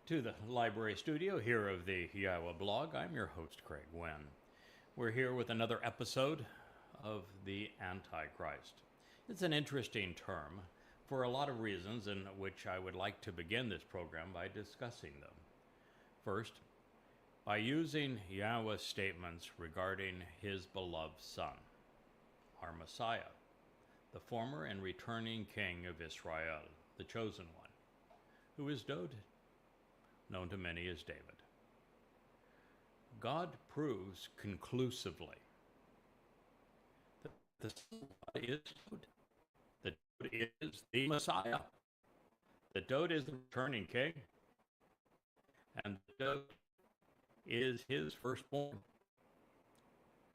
To the library studio here of the Yahweh blog. I'm your host, Craig Wynn. We're here with another episode of the Antichrist. It's an interesting term for a lot of reasons, in which I would like to begin this program by discussing them. First, by using Yahweh's statements regarding his beloved Son, our Messiah, the former and returning King of Israel, the chosen one, who is Dod, known to many as David. God proves conclusively that the Son of God is Dod, that Dod is the Messiah, that Dod is the returning King, and that Dod is his firstborn,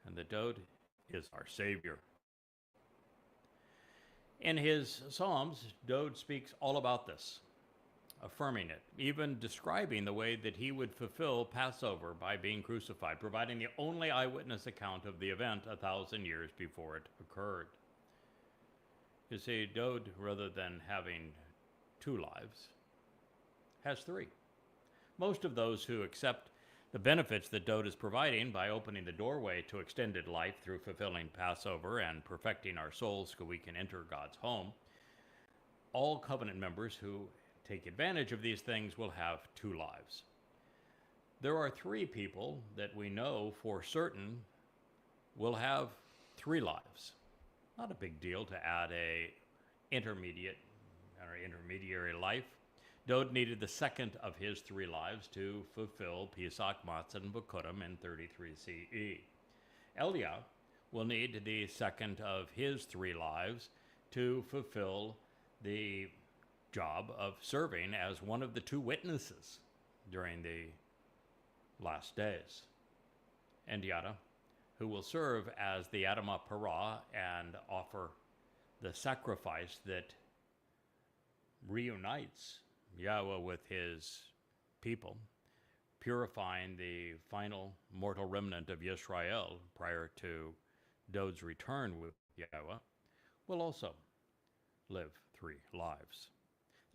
and that Dod is our Savior. In his Psalms, Dod speaks all about this, affirming it, even describing the way that he would fulfill Passover by being crucified, providing the only eyewitness account of the event 1,000 years before it occurred. You see, Dod, rather than having two lives, has three. Most of those who accept the benefits that Dod is providing by opening the doorway to extended life through fulfilling Passover and perfecting our souls so we can enter God's home, all covenant members who take advantage of these things will have two lives. There are three people that we know for certain will have three lives. Not a big deal to add a intermediary life. Dod needed the second of his three lives to fulfill Pesach, Matzah, and Bikurim in 33 CE. Eliah will need the second of his three lives to fulfill the job of serving as one of the two witnesses during the last days. And Yada, who will serve as the Adamah Parah and offer the sacrifice that reunites Yahweh with his people, purifying the final mortal remnant of Yisrael prior to Dod's return with Yahweh, will also live three lives.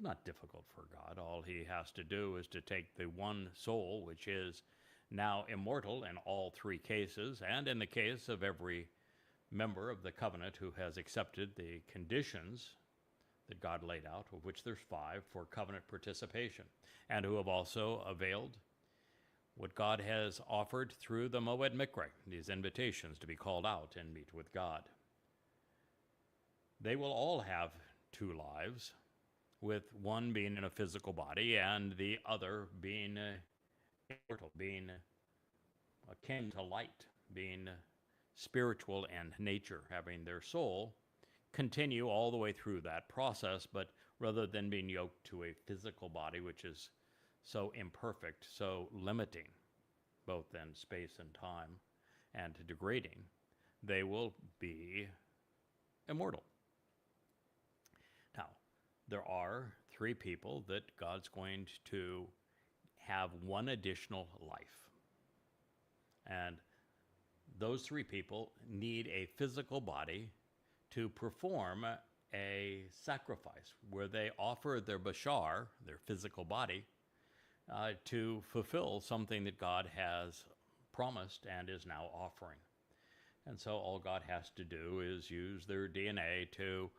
Not difficult for God. All he has to do is to take the one soul, which is now immortal in all three cases, and in the case of every member of the covenant who has accepted the conditions that God laid out, of which there's 5 for covenant participation, and who have also availed what God has offered through the Moed Mikre, these invitations to be called out and meet with God. They will all have two lives, with one being in a physical body and the other being immortal, being akin to light, being spiritual in nature, having their soul continue all the way through that process, but rather than being yoked to a physical body, which is so imperfect, so limiting, both in space and time, and degrading, they will be immortal. Now, there are three people that God's going to have one additional life. And those three people need a physical body to perform a sacrifice where they offer their bashar, their physical body, to fulfill something that God has promised and is now offering. And so all God has to do is use their DNA to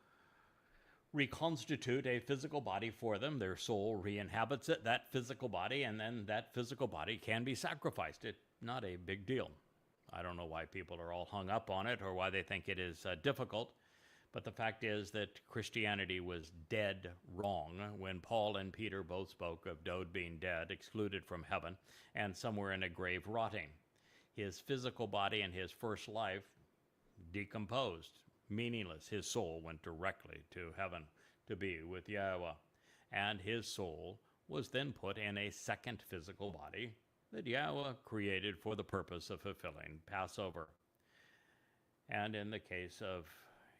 reconstitute a physical body for them. Their soul re-inhabits it, that physical body, and then that physical body can be sacrificed. It's not a big deal. I don't know why people are all hung up on it or why they think it is difficult. But the fact is that Christianity was dead wrong when Paul and Peter both spoke of Dod being dead, excluded from heaven, and somewhere in a grave rotting. His physical body in his first life decomposed, meaningless. His soul went directly to heaven to be with Yahweh. And his soul was then put in a second physical body that Yahweh created for the purpose of fulfilling Passover. And in the case of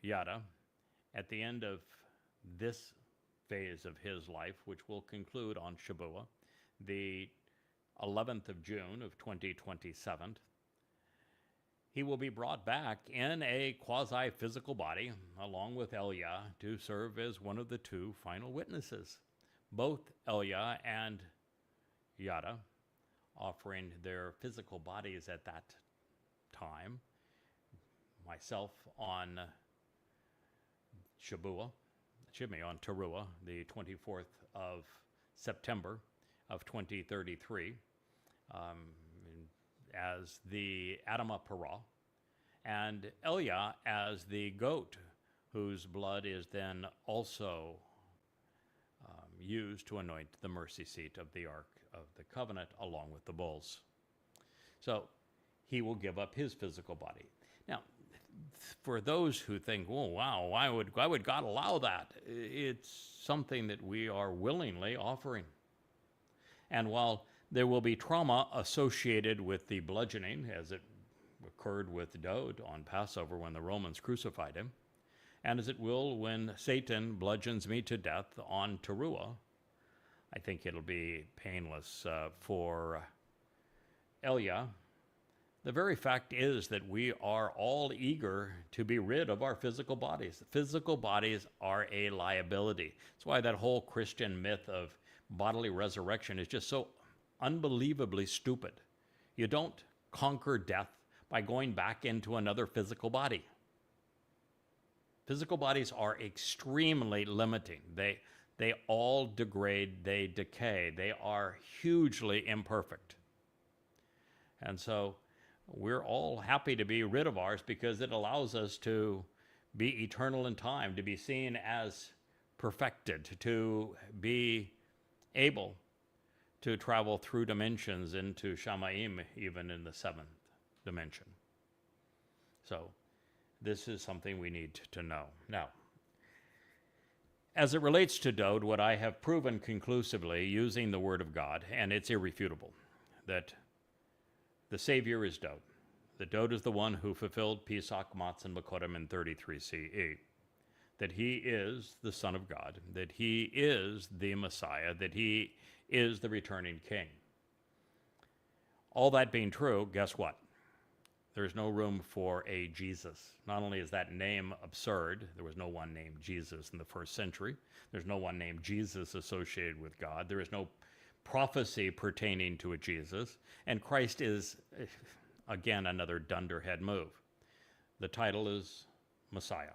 Yada, at the end of this phase of his life, which will conclude on Shabuah, the 11th of June of 2027, he will be brought back in a quasi-physical body, along with Eliah, to serve as one of the two final witnesses. Both Eliah and yada, offering their physical bodies at that time. Myself on on Teruah, the 24th of September of 2033, as the Adamah Parah, and Elia as the goat, whose blood is then also used to anoint the mercy seat of the Ark of the Covenant along with the bulls. So he will give up his physical body. Now, for those who think, oh, wow, why would God allow that? It's something that we are willingly offering. And while there will be trauma associated with the bludgeoning, as it occurred with Dowd on Passover when the Romans crucified him, and as it will when Satan bludgeons me to death on Teruah, I think it'll be painless for Elia. The very fact is that we are all eager to be rid of our physical bodies. Physical bodies are a liability. That's why that whole Christian myth of bodily resurrection is just so unbelievably stupid. You don't conquer death by going back into another physical body. Physical bodies are extremely limiting. They all degrade, they decay, they are hugely imperfect. And so we're all happy to be rid of ours because it allows us to be eternal in time, to be seen as perfected, to be able to travel through dimensions into Shamayim, even in the seventh dimension. So this is something we need to know. Now, as it relates to Dowd, what I have proven conclusively using the Word of God, and it's irrefutable, that the Savior is Dowd. That Dowd is the one who fulfilled Pesach, Matzah, Bokorim in 33 CE. That he is the Son of God. That he is the Messiah. That he is the returning King. All that being true, guess what? There's no room for a Jesus. Not only is that name absurd, there was no one named Jesus in the first century. There's no one named Jesus associated with God. There is no prophecy pertaining to a Jesus. And Christ is, again, another dunderhead move. The title is Messiah.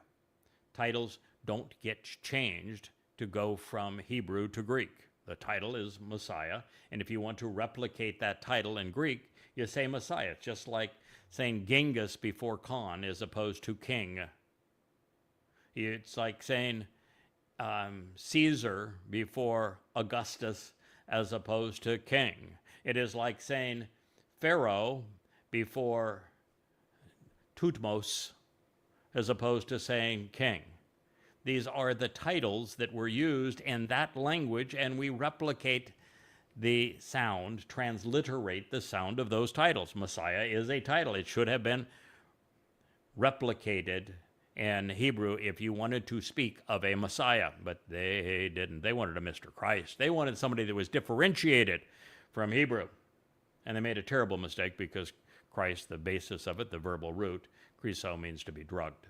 Titles don't get changed to go from Hebrew to Greek. The title is Messiah. And if you want to replicate that title in Greek, you say Messiah. It's just like saying Genghis before Khan as opposed to king. It's like saying Caesar before Augustus as opposed to king. It is like saying Pharaoh before Thutmose as opposed to saying king. These are the titles that were used in that language, and we replicate the sound, transliterate the sound of those titles. Messiah is a title. It should have been replicated in Hebrew if you wanted to speak of a Messiah, but they didn't. They wanted a Mr. Christ. They wanted somebody that was differentiated from Hebrew. And they made a terrible mistake because Christ, the basis of it, the verbal root, Chriso, means to be drugged.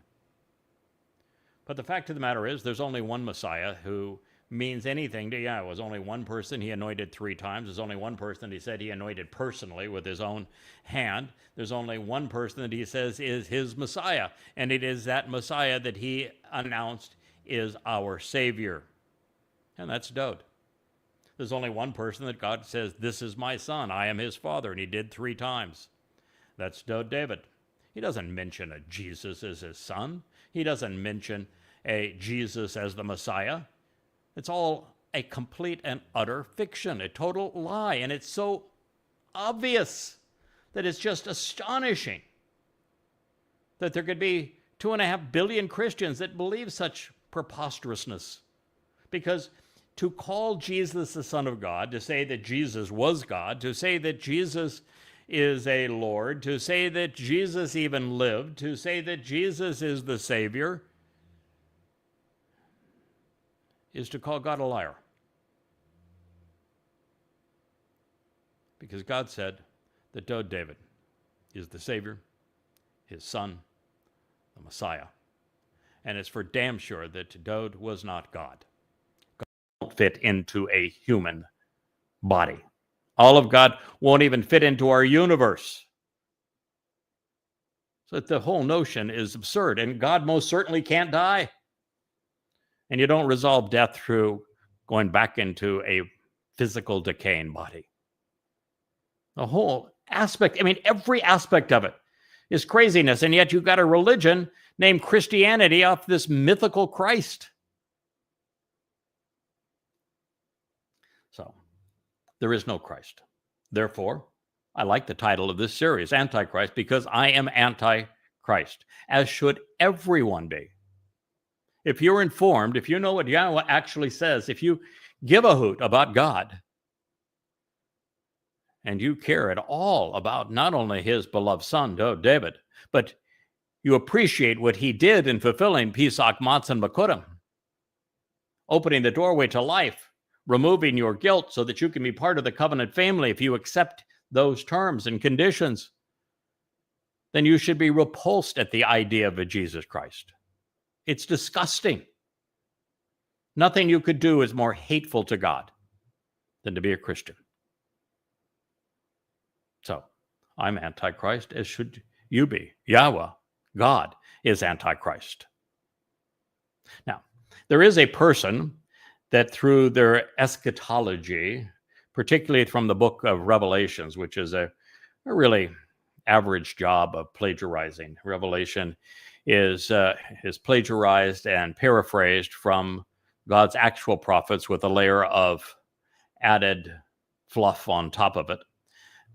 But the fact of the matter is there's only one Messiah who means anything to, it was only one person he anointed 3 times. There's only one person he said he anointed personally with his own hand. There's only one person that he says is his Messiah, and it is that Messiah that he announced is our Savior, and that's Dowd. There's only one person that God says, this is my son, I am his father, and he did 3 times. That's Dowd David. He doesn't mention a Jesus as his son. He doesn't mention a Jesus as the Messiah. It's all a complete and utter fiction, a total lie. And it's so obvious that it's just astonishing that there could be 2.5 billion Christians that believe such preposterousness. Because to call Jesus the Son of God, to say that Jesus was God, to say that Jesus is a Lord, to say that Jesus even lived, to say that Jesus is the Savior, is to call God a liar. Because God said that Dowd David is the Savior, his son, the Messiah. And it's for damn sure that Dowd was not God. God don't fit into a human body. All of God won't even fit into our universe. So the whole notion is absurd, and God most certainly can't die. And you don't resolve death through going back into a physical decaying body. The whole aspect, I mean, every aspect of it is craziness, and yet you've got a religion named Christianity off this mythical Christ. So, there is no Christ. Therefore, I like the title of this series, Antichrist, because I am anti-Christ, as should everyone be. If you're informed, if you know what Yahweh actually says, if you give a hoot about God, and you care at all about not only his beloved son, David, but you appreciate what he did in fulfilling Pesach Matzah Bekurim, opening the doorway to life, removing your guilt so that you can be part of the covenant family if you accept those terms and conditions, then you should be repulsed at the idea of a Jesus Christ. It's disgusting. Nothing you could do is more hateful to God than to be a Christian. So, I'm Antichrist, as should you be. Yahweh, God, is Antichrist. Now, there is a person that through their eschatology, particularly from the book of Revelations, which is a really average job of plagiarizing. Revelation is plagiarized and paraphrased from God's actual prophets with a layer of added fluff on top of it.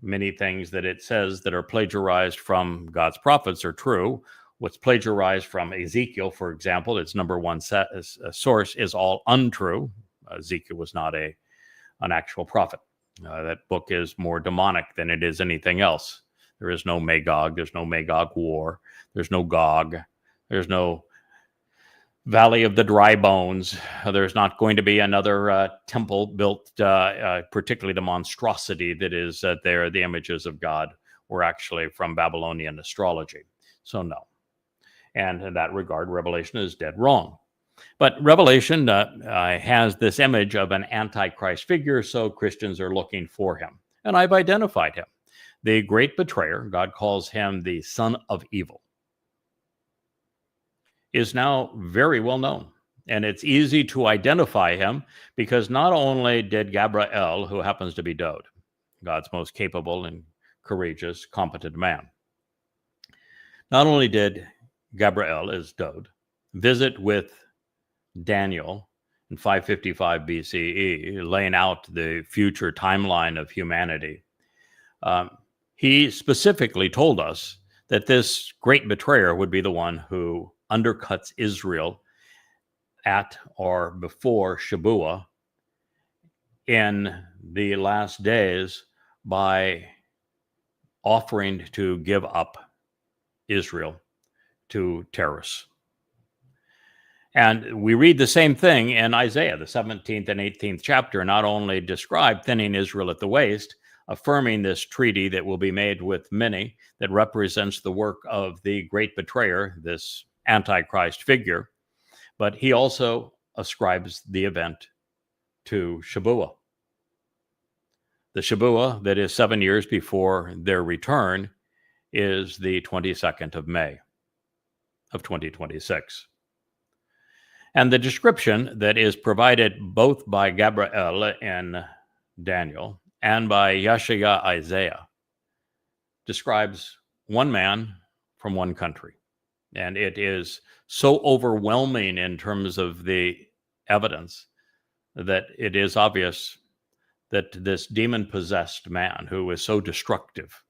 Many things that it says that are plagiarized from God's prophets are true. What's plagiarized from Ezekiel, for example, its number one source, is all untrue. Ezekiel was not an actual prophet. That book is more demonic than it is anything else. There is no Magog. There's no Magog war. There's no Gog. There's no Valley of the Dry Bones. There's not going to be another temple built, particularly the monstrosity that is there. The images of God were actually from Babylonian astrology. So no. And in that regard, Revelation is dead wrong. But Revelation has this image of an Antichrist figure, so Christians are looking for him. And I've identified him. The great betrayer, God calls him the son of evil, is now very well known. And it's easy to identify him because not only did Gabriel, who happens to be Dode, God's most capable and courageous, competent man, not only did Gabriel, as Dode, visit with Daniel in 555 BCE, laying out the future timeline of humanity, he specifically told us that this great betrayer would be the one who undercuts Israel at or before Shabuah in the last days by offering to give up Israel to terrorists. And we read the same thing in Isaiah, the 17th and 18th chapter, not only describe thinning Israel at the waist, affirming this treaty that will be made with many that represents the work of the great betrayer, this Antichrist figure, but he also ascribes the event to Shabuah. The Shabuah that is 7 years before their return is the 22nd of May of 2026. And the description that is provided both by Gabriel in Daniel and by Yeshaya Isaiah describes one man from one country. And it is so overwhelming in terms of the evidence that it is obvious that this demon-possessed man who is so destructive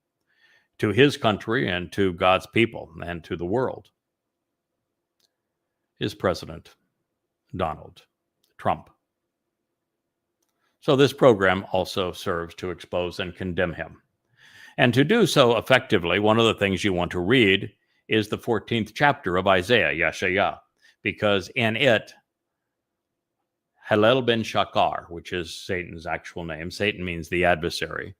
to his country and to God's people and to the world is President Donald Trump. So this program also serves to expose and condemn him. And to do so effectively, one of the things you want to read is the 14th chapter of Isaiah, Yeshaya, because in it, Halel ben Shakar, which is Satan's actual name, Satan means the adversary,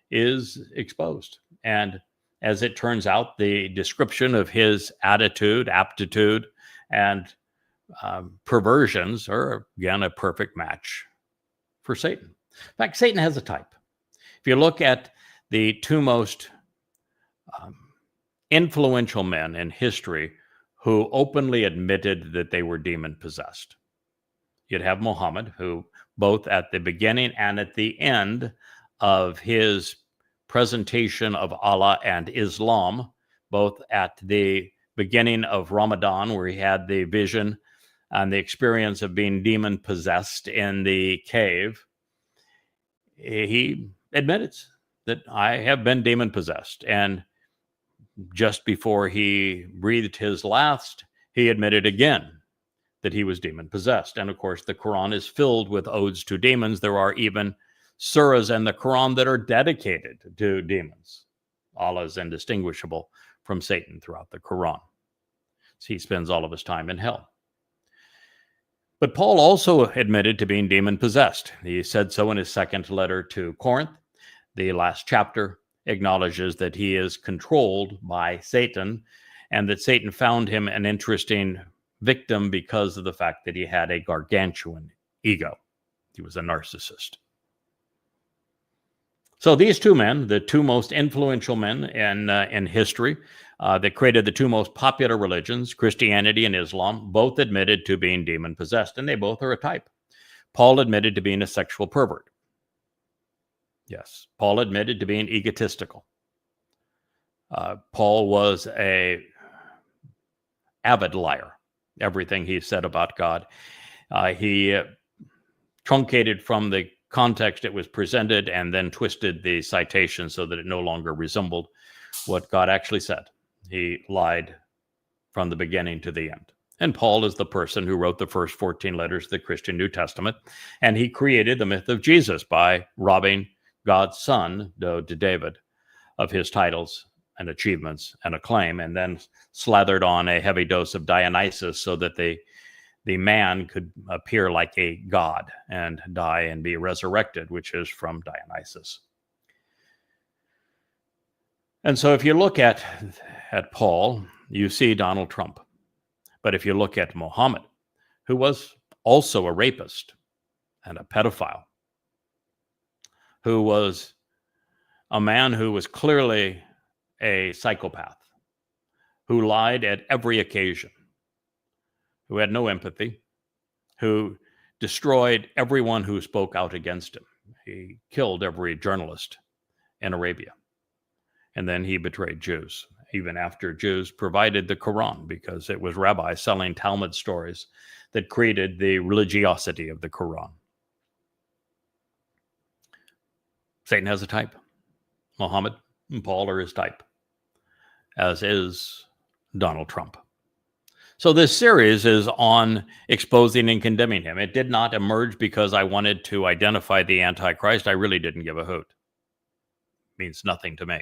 is exposed. And as it turns out, the description of his attitude, aptitude, and perversions are, again, a perfect match for Satan. In fact, Satan has a type. If you look at the two most influential men in history who openly admitted that they were demon-possessed, you'd have Muhammad, who both at the beginning and at the end of his presentation of Allah and Islam, both at the beginning of Ramadan, where he had the vision and the experience of being demon-possessed in the cave, he admitted that I have been demon-possessed. And just before he breathed his last, he admitted again that he was demon-possessed. And of course, the Quran is filled with odes to demons. There are even surahs in the Quran that are dedicated to demons. Allah is indistinguishable from Satan throughout the Quran. So he spends all of his time in hell. But Paul also admitted to being demon-possessed. He said so in his second letter to Corinth. The last chapter acknowledges that he is controlled by Satan, and that Satan found him an interesting victim because of the fact that he had a gargantuan ego. He was a narcissist. So these two men, the two most influential men in history, that created the two most popular religions, Christianity and Islam, both admitted to being demon-possessed, and they both are a type. Paul admitted to being a sexual pervert. Yes, Paul admitted to being egotistical. Paul was an avid liar. Everything he said about God, he truncated from the context it was presented and then twisted the citation so that it no longer resembled what God actually said. He lied from the beginning to the end. And Paul is the person who wrote the first 14 letters of the Christian New Testament, and he created the myth of Jesus by robbing God's son, to David, of his titles and achievements and acclaim, and then slathered on a heavy dose of Dionysus so that the man could appear like a god and die and be resurrected, which is from Dionysus. And so if you look at Paul, you see Donald Trump. But if you look at Muhammad, who was also a rapist and a pedophile, who was a man who was clearly a psychopath, who lied at every occasion, who had no empathy, who destroyed everyone who spoke out against him. He killed every journalist in Arabia. And then he betrayed Jews, even after Jews provided the Quran, because it was rabbis selling Talmud stories that created the religiosity of the Quran. Satan has a type. Muhammad and Paul are his type, as is Donald Trump. So this series is on exposing and condemning him. It did not emerge because I wanted to identify the Antichrist. I really didn't give a hoot. It means nothing to me.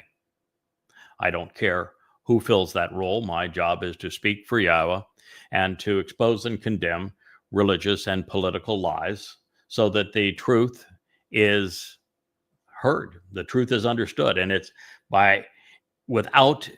I don't care who fills that role. My job is to speak for Yahweh and to expose and condemn religious and political lies so that the truth is heard, the truth is understood, and it's without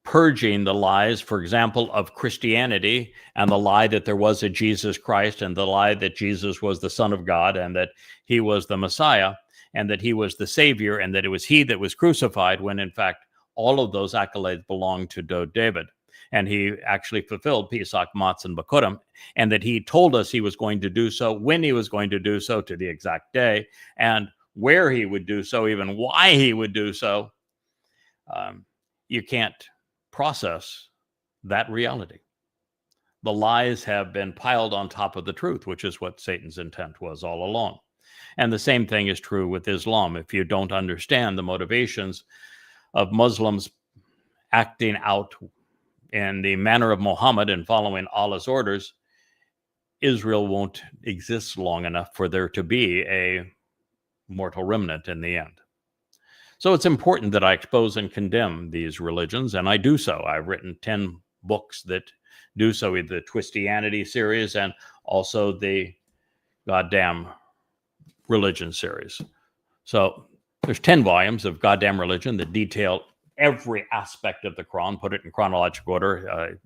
purging the lies, for example, of Christianity and the lie that there was a Jesus Christ and the lie that Jesus was the Son of God and that he was the Messiah and that he was the Savior and that it was he that was crucified, when in fact all of those accolades belonged to David. And he actually fulfilled Pesach, Matzah, and Bikurim, and that he told us he was going to do so, when he was going to do so, to the exact day, and where he would do so, even why he would do so. You can't process that reality. The lies have been piled on top of the truth, which is what Satan's intent was all along. And the same thing is true with Islam. If you don't understand the motivations of Muslims acting out in the manner of Muhammad and following Allah's orders, Israel won't exist long enough for there to be a mortal remnant in the end. So it's important that I expose and condemn these religions, and I do so. I've written 10 books that do so, in the Twistianity series and also the Goddamn Religion series. So there's 10 volumes of Goddamn Religion that detail every aspect of the Quran, put it in chronological order,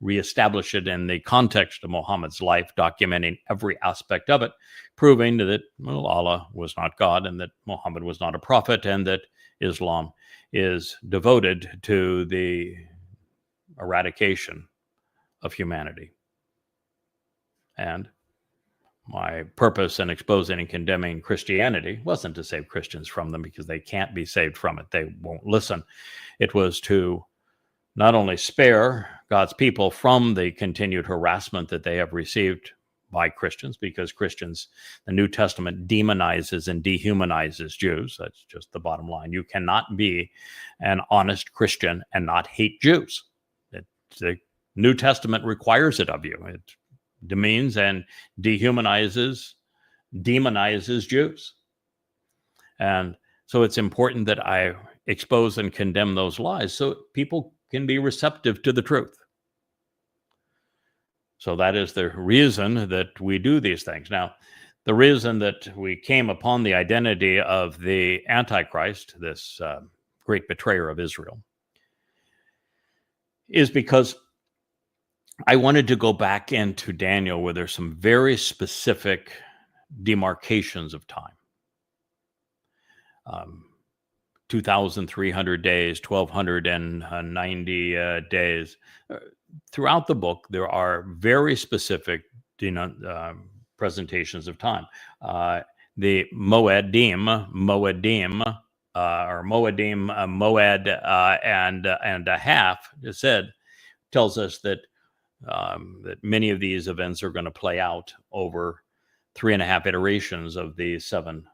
reestablish it in the context of Muhammad's life, documenting every aspect of it, proving that, well, Allah was not God and that Muhammad was not a prophet, and that Islam is devoted to the eradication of humanity. And my purpose in exposing and condemning Christianity wasn't to save Christians from them, because they can't be saved from it. They won't listen. It was to not only spare God's people from the continued harassment that they have received by Christians, because Christians, the New Testament demonizes and dehumanizes Jews. That's just the bottom line. You cannot be an honest Christian and not hate Jews. The New Testament requires it of you. It demeans and dehumanizes, demonizes Jews. And so it's important that I expose and condemn those lies so people can be receptive to the truth. So that is the reason that we do these things. Now, the reason that we came upon the identity of the Antichrist, this great betrayer of Israel, is because I wanted to go back into Daniel, where there's some very specific demarcations of time. 2,300 days, 1,290 days. Throughout the book, there are very specific presentations of time. The Moedim, or Moedim, Moed, and a half, tells us that that many of these events are going to play out over 3.5 iterations of the 7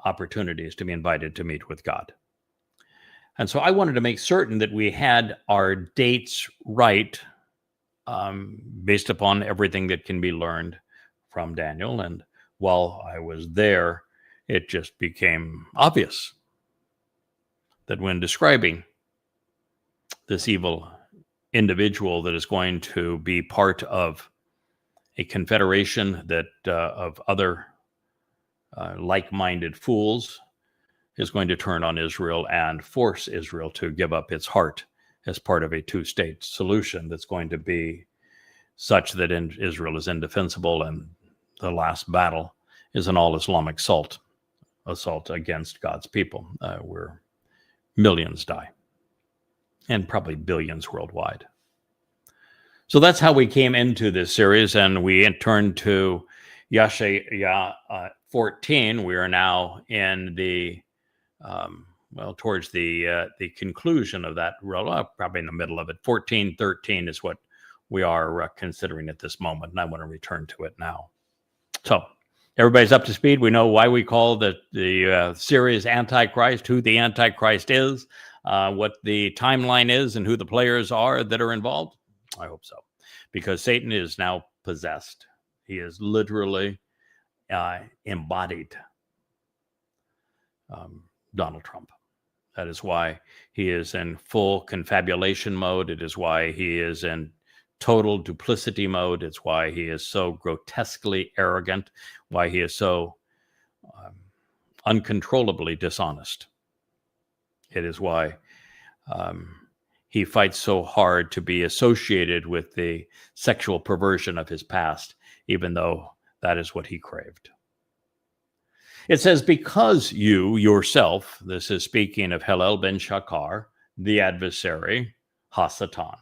opportunities to be invited to meet with God. And so I wanted to make certain that we had our dates right, based upon everything that can be learned from Daniel. And while I was there, it just became obvious that when describing this evil individual that is going to be part of a confederation that of other like-minded fools, is going to turn on Israel and force Israel to give up its heart as part of a 2-state solution that's going to be such that Israel is indefensible, and the last battle is an all-Islamic assault against God's people, where millions die, and probably billions worldwide. So that's how we came into this series, and we turned to Yeshaya 14. We are now in the towards the conclusion of that, probably in the middle of it. 14:13 is what we are considering at this moment, and I want to return to it now. So everybody's up to speed. We know why we call the series Antichrist, who the Antichrist is, what the timeline is, and who the players are that are involved. I hope so, because Satan is now possessed. He is literally embodied Donald Trump. That is why he is in full confabulation mode. It is why he is in total duplicity mode. It's why he is so grotesquely arrogant, why he is so uncontrollably dishonest. It is why he fights so hard to be associated with the sexual perversion of his past, even though that is what he craved. It says, because you yourself, this is speaking of Hillel ben Shakar, the adversary, Hasatan,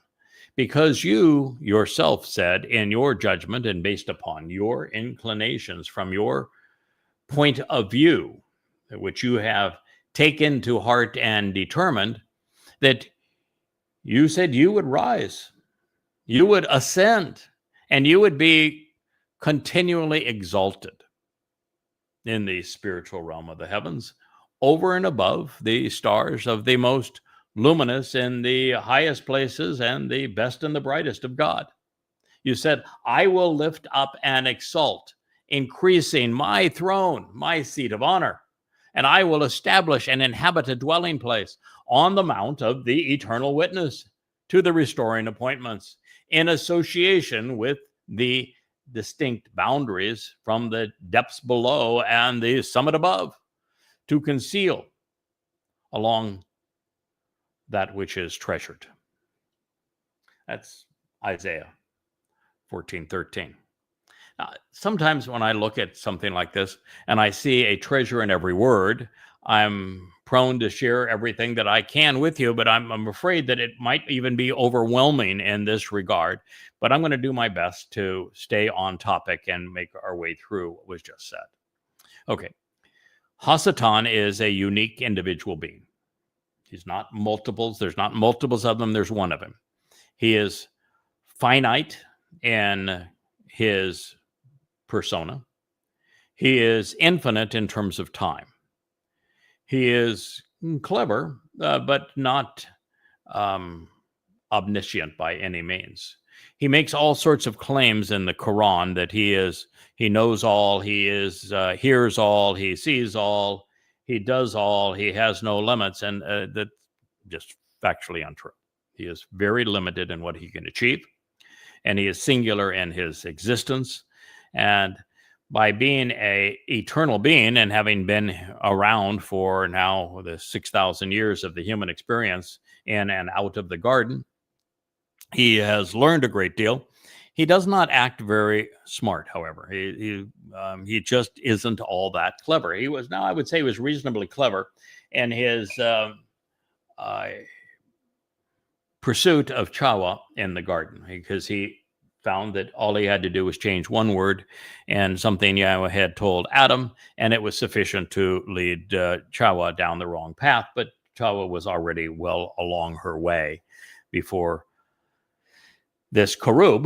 because you yourself said in your judgment and based upon your inclinations from your point of view, which you have taken to heart and determined, that you said you would rise, you would ascend, and you would be continually exalted in the spiritual realm of the heavens, over and above the stars of the most luminous in the highest places and the best and the brightest of God. You said, I will lift up and exalt, increasing my throne, my seat of honor, and I will establish and inhabit a dwelling place on the mount of the eternal witness to the restoring appointments, in association with the distinct boundaries from the depths below and the summit above, to conceal along that which is treasured. That's Isaiah 14:13. Sometimes when I look at something like this and I see a treasure in every word, I'm prone to share everything that I can with you, but I'm afraid that it might even be overwhelming in this regard. But I'm going to do my best to stay on topic and make our way through what was just said. Okay. Hasatan is a unique individual being. He's not multiples. There's not multiples of them. There's one of him. He is finite in his persona. He is infinite in terms of time. He is clever, but not omniscient by any means. He makes all sorts of claims in the Quran that he knows all, he hears all, he sees all, he does all, he has no limits, and that's just factually untrue. He is very limited in what he can achieve, and he is singular in his existence. And by being a eternal being and having been around for now the 6,000 years of the human experience in and out of the garden, he has learned a great deal. He does not act very smart, however. He just isn't all that clever. I would say he was reasonably clever in his pursuit of Chawa in the garden, because he found that all he had to do was change one word and something Yahweh had told Adam, and it was sufficient to lead Chawa down the wrong path. But Chawa was already well along her way before this Karub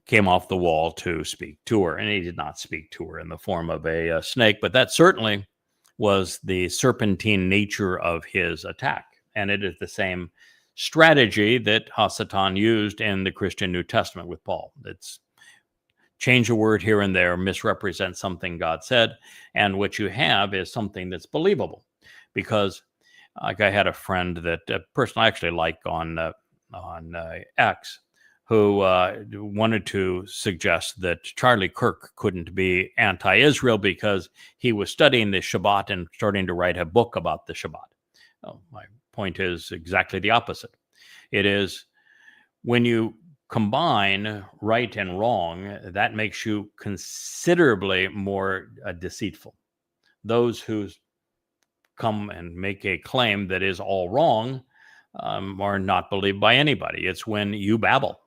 came off the wall to speak to her. And he did not speak to her in the form of a snake, but that certainly was the serpentine nature of his attack. And it is the same strategy that Hasatan used in the Christian New Testament with Paul. It's change a word here and there, misrepresent something God said, and what you have is something that's believable. Because like I had a friend that a person I actually like on X, who wanted to suggest that Charlie Kirk couldn't be anti-Israel because he was studying the Shabbat and starting to write a book about the Shabbat. Oh, my point is exactly the opposite. It is when you combine right and wrong, that makes you considerably more deceitful. Those who come and make a claim that is all wrong are not believed by anybody. It's when you babble,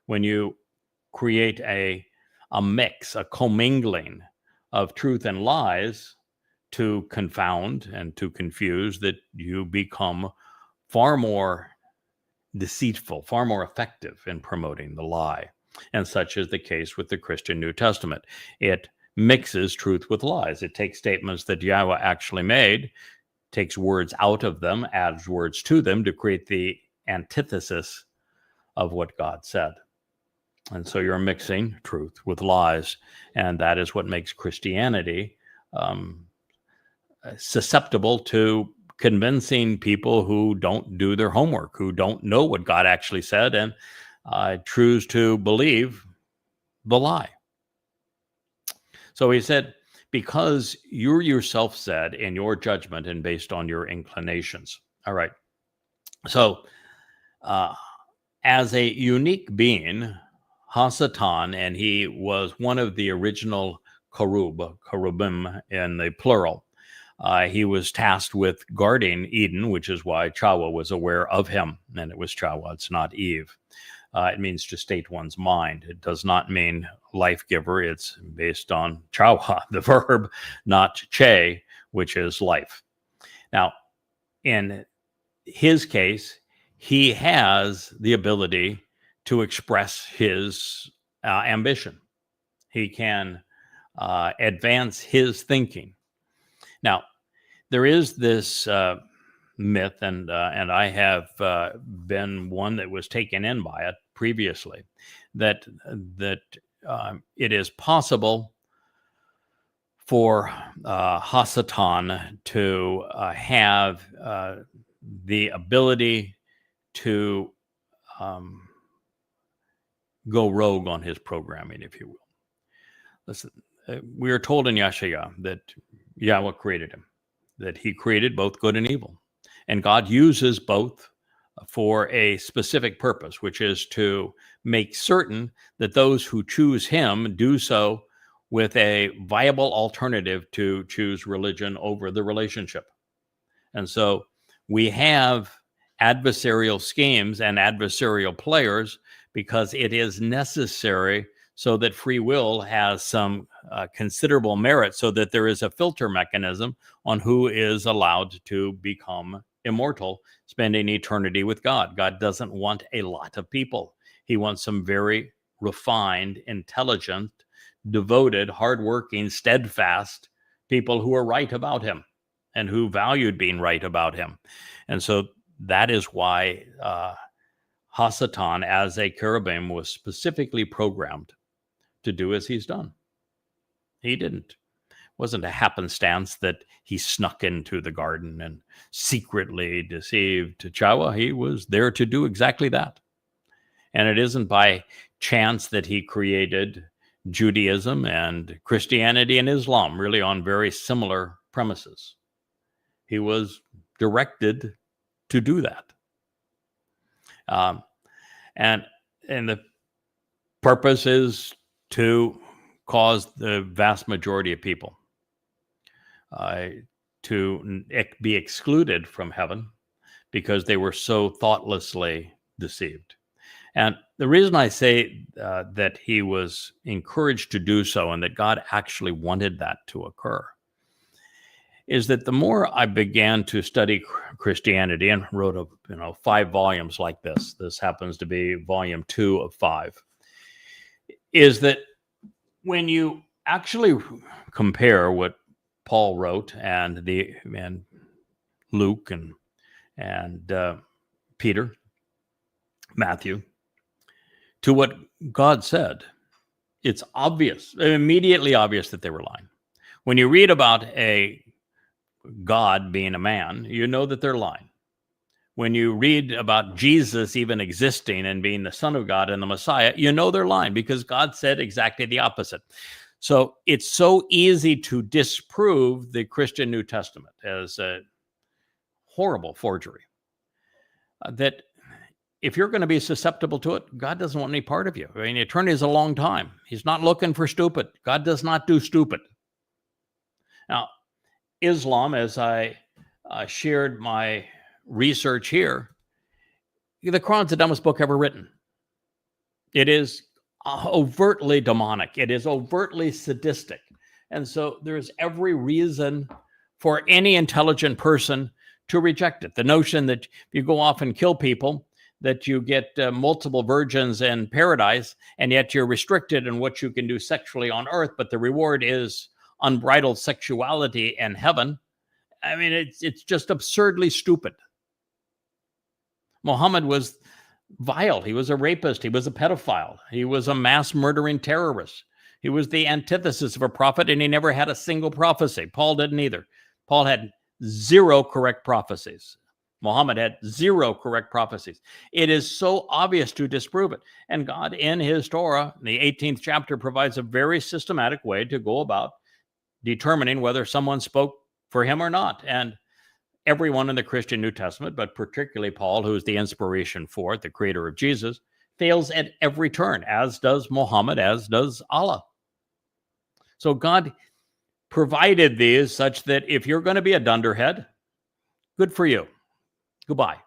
when you create a mix, a commingling of truth and lies to confound and to confuse, that you become far more deceitful, far more effective in promoting the lie. And such is the case with the Christian New Testament. It mixes truth with lies. It takes statements that Yahweh actually made, takes words out of them, adds words to them to create the antithesis of what God said. And so you're mixing truth with lies. And that is what makes Christianity susceptible to convincing people who don't do their homework, who don't know what God actually said, and choose to believe the lie. So he said, because you yourself said in your judgment and based on your inclinations. All right. So as a unique being, Hasatan, and he was one of the original Karubim in the plural, he was tasked with guarding Eden, which is why Chawa was aware of him. And it was Chawa, it's not Eve. It means to state one's mind. It does not mean life giver. It's based on Chawa, the verb, not che, which is life. Now, in his case, he has the ability to express his ambition. He can advance his thinking. Now, there is this myth, and I have been one that was taken in by it previously, that it is possible for Hasatan to have the ability to go rogue on his programming, if you will. Listen, we are told in Yeshaya that Yahweh created him, that he created both good and evil. And God uses both for a specific purpose, which is to make certain that those who choose him do so with a viable alternative to choose religion over the relationship. And so we have adversarial schemes and adversarial players because it is necessary so that free will has some considerable merit, so that there is a filter mechanism on who is allowed to become immortal, spending eternity with God. God doesn't want a lot of people. He wants some very refined, intelligent, devoted, hardworking, steadfast people who are right about him and who valued being right about him. And so that is why Hasatan as a cherubim was specifically programmed to do as he's done. He didn't. It wasn't a happenstance that he snuck into the garden and secretly deceived Chawa. He was there to do exactly that. And it isn't by chance that he created Judaism and Christianity and Islam, really on very similar premises. He was directed to do that. And the purpose is to cause the vast majority of people to be excluded from heaven because they were so thoughtlessly deceived. And the reason I say that he was encouraged to do so and that God actually wanted that to occur is that the more I began to study Christianity and wrote 5 volumes like this, this happens to be volume 2 of 5, is that when you actually compare what Paul wrote and Luke and Peter, Matthew, to what God said, it's obvious, immediately obvious that they were lying. When you read about a God being a man, you know that they're lying. When you read about Jesus even existing and being the Son of God and the Messiah, you know they're lying because God said exactly the opposite. So it's so easy to disprove the Christian New Testament as a horrible forgery that if you're going to be susceptible to it, God doesn't want any part of you. I mean, eternity is a long time. He's not looking for stupid. God does not do stupid. Now, Islam, as I shared my research here, the Quran's the dumbest book ever written. It is overtly demonic. It is overtly sadistic. And so there's every reason for any intelligent person to reject it. The notion that you go off and kill people, that you get multiple virgins in paradise, and yet you're restricted in what you can do sexually on earth, but the reward is unbridled sexuality in heaven. I mean, it's just absurdly stupid. Muhammad was vile. He was a rapist. He was a pedophile. He was a mass murdering terrorist. He was the antithesis of a prophet, and he never had a single prophecy. Paul didn't either. Paul had 0 correct prophecies. Muhammad had 0 correct prophecies. It is so obvious to disprove it. And God, in his Torah, the 18th chapter, provides a very systematic way to go about determining whether someone spoke for him or not. And everyone in the Christian New Testament, but particularly Paul, who is the inspiration for it, the creator of Jesus, fails at every turn, as does Muhammad, as does Allah. So God provided these such that if you're going to be a dunderhead, good for you. Goodbye.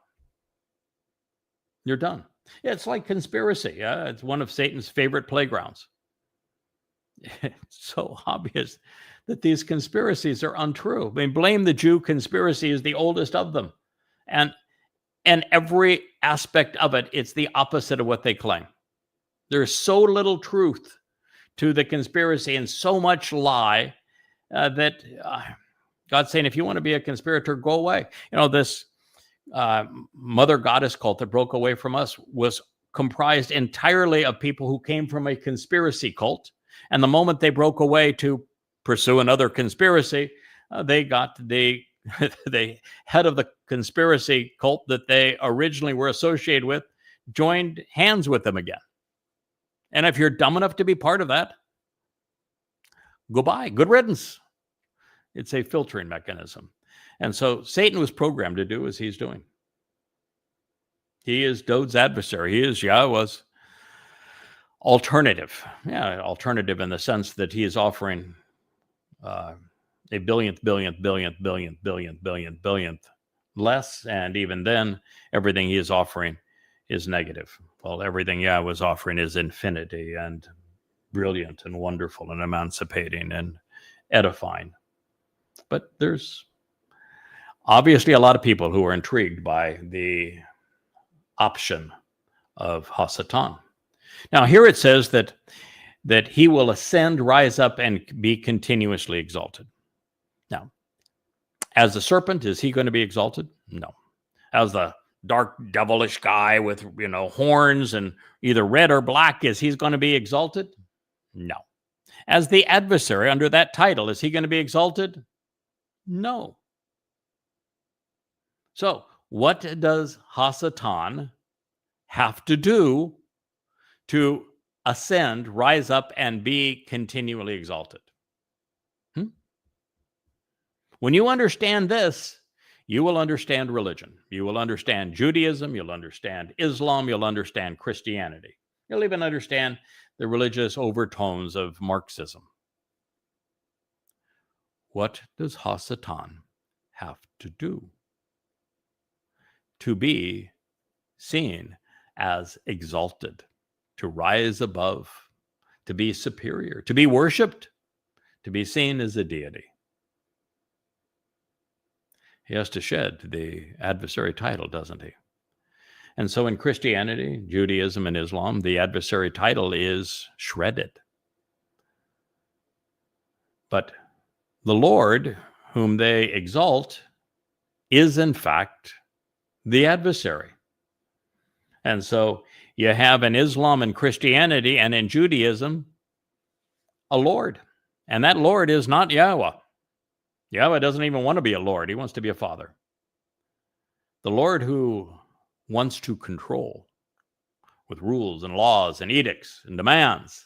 You're done. Yeah, it's like conspiracy. It's one of Satan's favorite playgrounds. It's so obvious that these conspiracies are untrue. I mean, blame the Jew conspiracy is the oldest of them. And every aspect of it, it's the opposite of what they claim. There's so little truth to the conspiracy and so much lie that God's saying, if you want to be a conspirator, go away. You know, this mother goddess cult that broke away from us was comprised entirely of people who came from a conspiracy cult. And the moment they broke away to pursue another conspiracy, they got the head of the conspiracy cult that they originally were associated with, joined hands with them again. And if you're dumb enough to be part of that, goodbye, good riddance. It's a filtering mechanism. And so Satan was programmed to do as he's doing. He is Dod's adversary. He is Yahweh's alternative. Yeah, alternative in the sense that he is offering a billionth less, and even then, everything he is offering is negative. Well, everything Yahweh is offering is infinity and brilliant and wonderful and emancipating and edifying. But there's obviously a lot of people who are intrigued by the option of Hasatan. Now, here it says that he will ascend, rise up, and be continuously exalted. Now, as the serpent, is he going to be exalted? No. As the dark, devilish guy with, horns and either red or black, is he going to be exalted? No. As the adversary under that title, is he going to be exalted? No. So, what does Hasatan have to do to ascend, rise up, and be continually exalted? When you understand this, you will understand religion. You will understand Judaism. You'll understand Islam. You'll understand Christianity. You'll even understand the religious overtones of Marxism. What does Hasatan have to do to be seen as exalted, to rise above, to be superior, to be worshipped, to be seen as a deity? He has to shed the adversary title, doesn't he? And so in Christianity, Judaism, and Islam, the adversary title is shredded. But the Lord, whom they exalt, is in fact the adversary. And so you have in Islam and Christianity and in Judaism a Lord. And that Lord is not Yahweh. Yahweh doesn't even want to be a Lord. He wants to be a father. The Lord who wants to control with rules and laws and edicts and demands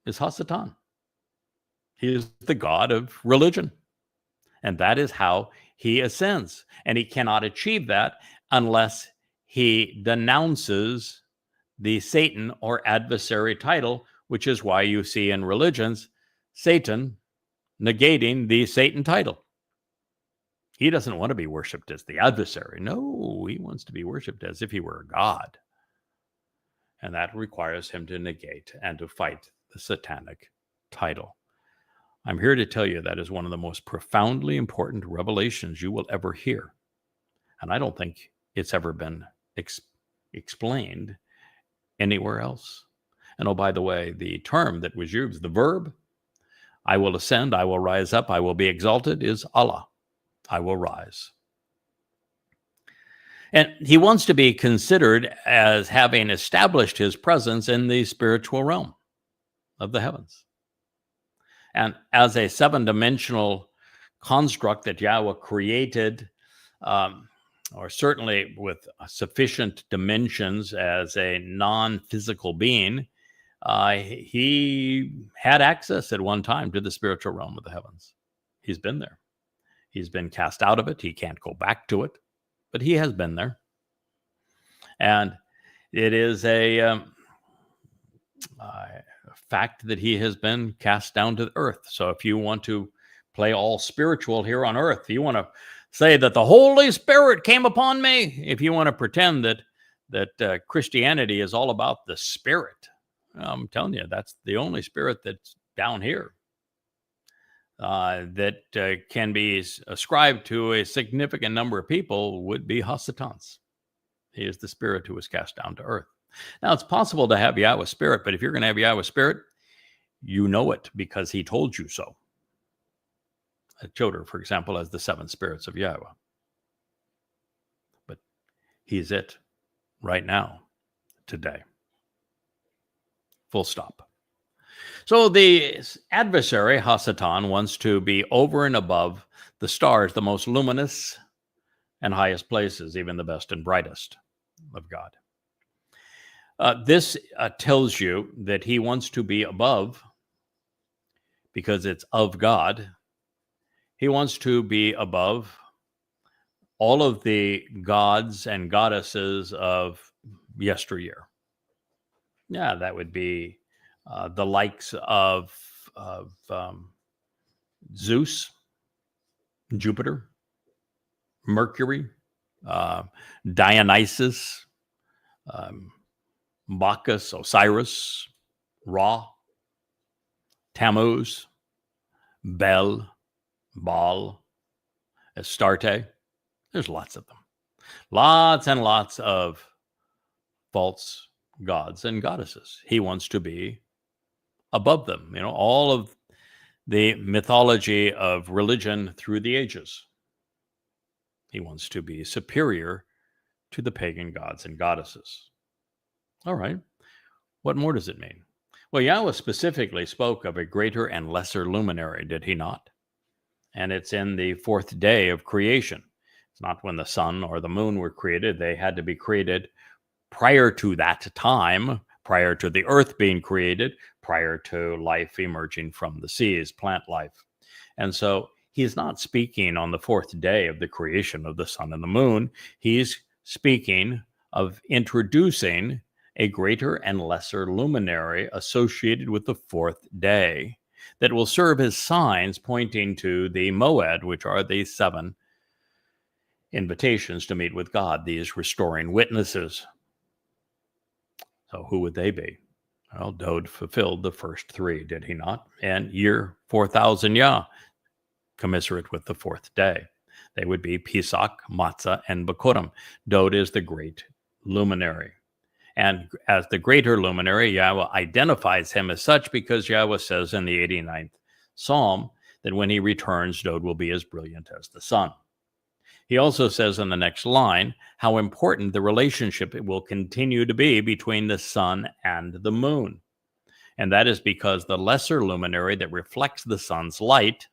is Hasatan. He is the God of religion. And that is how he ascends. And he cannot achieve that unless he denounces the Satan or adversary title, which is why you see in religions Satan negating the Satan title. He doesn't want to be worshipped as the adversary. No, he wants to be worshipped as if he were a god. And that requires him to negate and to fight the satanic title. I'm here to tell you that is one of the most profoundly important revelations you will ever hear. And I don't think it's ever been explained anywhere else. And oh, by the way, the term that was used, the verb, I will ascend, I will rise up, I will be exalted, is Allah. I will rise. And he wants to be considered as having established his presence in the spiritual realm of the heavens. And as a seven-dimensional construct that Yahweh created, or certainly with sufficient dimensions as a non-physical being, he had access at one time to the spiritual realm of the heavens. He's been there. He's been cast out of it. He can't go back to it, but he has been there. And it is a fact that he has been cast down to the earth. So if you want to play all spiritual here on earth, if you want to say that the Holy Spirit came upon me, if you want to pretend that Christianity is all about the Spirit, I'm telling you, that's the only spirit that's down here that can be ascribed to a significant number of people would be Hasatan's. He is the spirit who was cast down to earth. Now, it's possible to have Yahweh's spirit, but if you're going to have Yahweh's spirit, you know it because he told you so. Choder, for example, has the seven spirits of Yahweh. But he's it right now, today. Full stop. So the adversary, Hasatan, wants to be over and above the stars, the most luminous and highest places, even the best and brightest of God. This tells you that he wants to be above because it's of God. He wants to be above all of the gods and goddesses of yesteryear. Yeah, that would be the likes of Zeus, Jupiter, Mercury, Dionysus, um, Bacchus, Osiris, Ra, Tammuz, Bel, Baal, Astarte. There's lots of them. Lots and lots of false gods and goddesses. He wants to be above them. You know, all of the mythology of religion through the ages. He wants to be superior to the pagan gods and goddesses. All right. What more does it mean? Well, Yahweh specifically spoke of a greater and lesser luminary, did he not? And it's in the fourth day of creation. It's not when the sun or the moon were created. They had to be created prior to that time, prior to the earth being created, prior to life emerging from the seas, plant life. And so he's not speaking on the fourth day of the creation of the sun and the moon. He's speaking of introducing a greater and lesser luminary associated with the fourth day that will serve as signs pointing to the Moed, which are the 7 invitations to meet with God, these restoring witnesses. So who would they be? Well, Dode fulfilled the first 3, did he not? And year 4000 Yah, commiserate with the fourth day. They would be Pesach, Matzah, and Bikurim. Dode is the great luminary. And as the greater luminary, Yahweh identifies him as such because Yahweh says in the 89th Psalm that when he returns, Dode will be as brilliant as the sun. He also says in the next line how important the relationship will continue to be between the sun and the moon. And that is because the lesser luminary that reflects the sun's light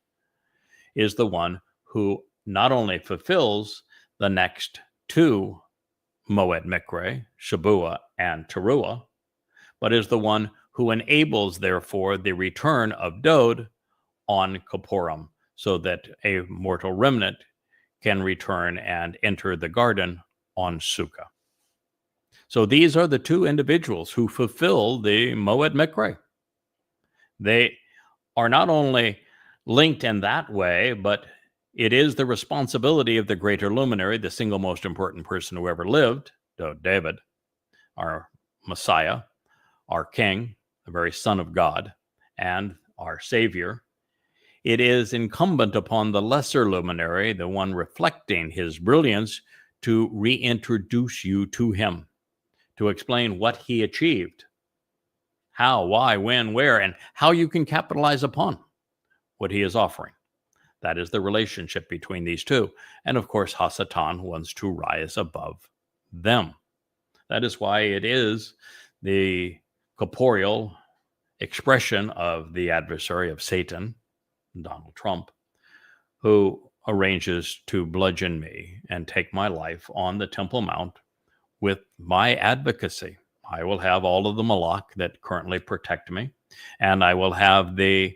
is the one who not only fulfills the next 2 Moed Mikre, Shabua, and Teruah, but is the one who enables, therefore, the return of Dode on Kippurim, so that a mortal remnant can return and enter the garden on Sukkah. So these are the 2 individuals who fulfill the Moed Mikre. They are not only linked in that way, but it is the responsibility of the greater luminary, the single most important person who ever lived, David, our Messiah, our King, the very Son of God, and our Savior. It is incumbent upon the lesser luminary, the one reflecting his brilliance, to reintroduce you to him, to explain what he achieved, how, why, when, where, and how you can capitalize upon what he is offering. That is the relationship between these 2. And of course, Hasatan wants to rise above them. That is why it is the corporeal expression of the adversary of Satan, Donald Trump, who arranges to bludgeon me and take my life on the Temple Mount with my advocacy. I will have all of the Malach that currently protect me, and I will have the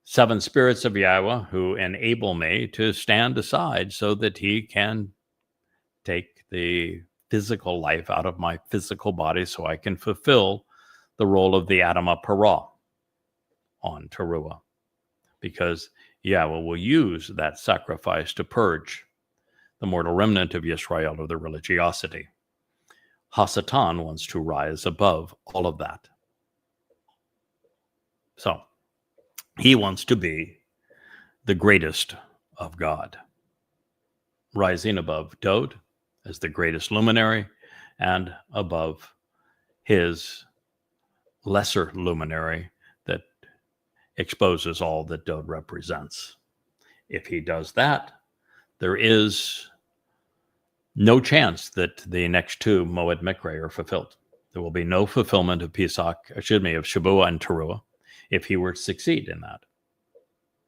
7 spirits of Yahweh who enable me to stand aside so that he can take the physical life out of my physical body so I can fulfill the role of the Adamah Parah on Teruah. Because Yahweh will use that sacrifice to purge the mortal remnant of Yisrael of their religiosity. Hasatan wants to rise above all of that. So, he wants to be the greatest of God, rising above Dode as the greatest luminary and above his lesser luminary that exposes all that Dode represents. If he does that, there is no chance that the next 2 Moed Mikre are fulfilled. There will be no fulfillment of Shabua and Teruah if he were to succeed in that.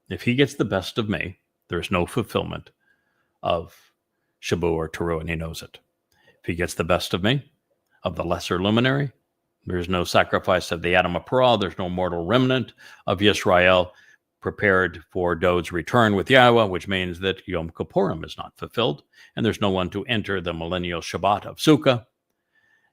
If he gets the best of me, there's no fulfillment of Shabua or Teruah, and he knows it. If he gets the best of me, of the lesser luminary, there's no sacrifice of the Adamah Parah, there's no mortal remnant of Yisrael, prepared for Dod's return with Yahweh, which means that Yom Kippurim is not fulfilled, and there's no one to enter the millennial Shabbat of Sukkah.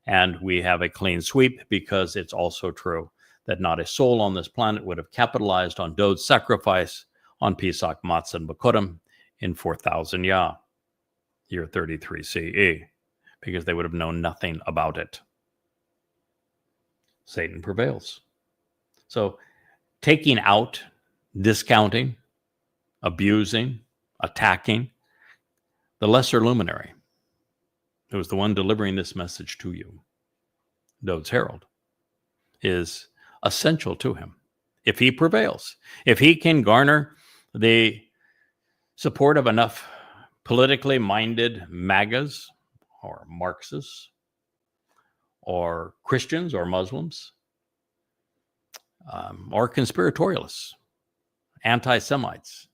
And we have a clean sweep because it's also true that not a soul on this planet would have capitalized on Dod's sacrifice on Pesach, Matzah, and Bikurim in 4000 Yah, year 33 CE, because they would have known nothing about it. Satan prevails. So taking out, discounting, abusing, attacking the lesser luminary, who was the one delivering this message to you, Dod's herald, is essential to him. If he prevails, if he can garner the support of enough politically minded MAGAs or Marxists or Christians or Muslims or conspiratorialists, anti-Semites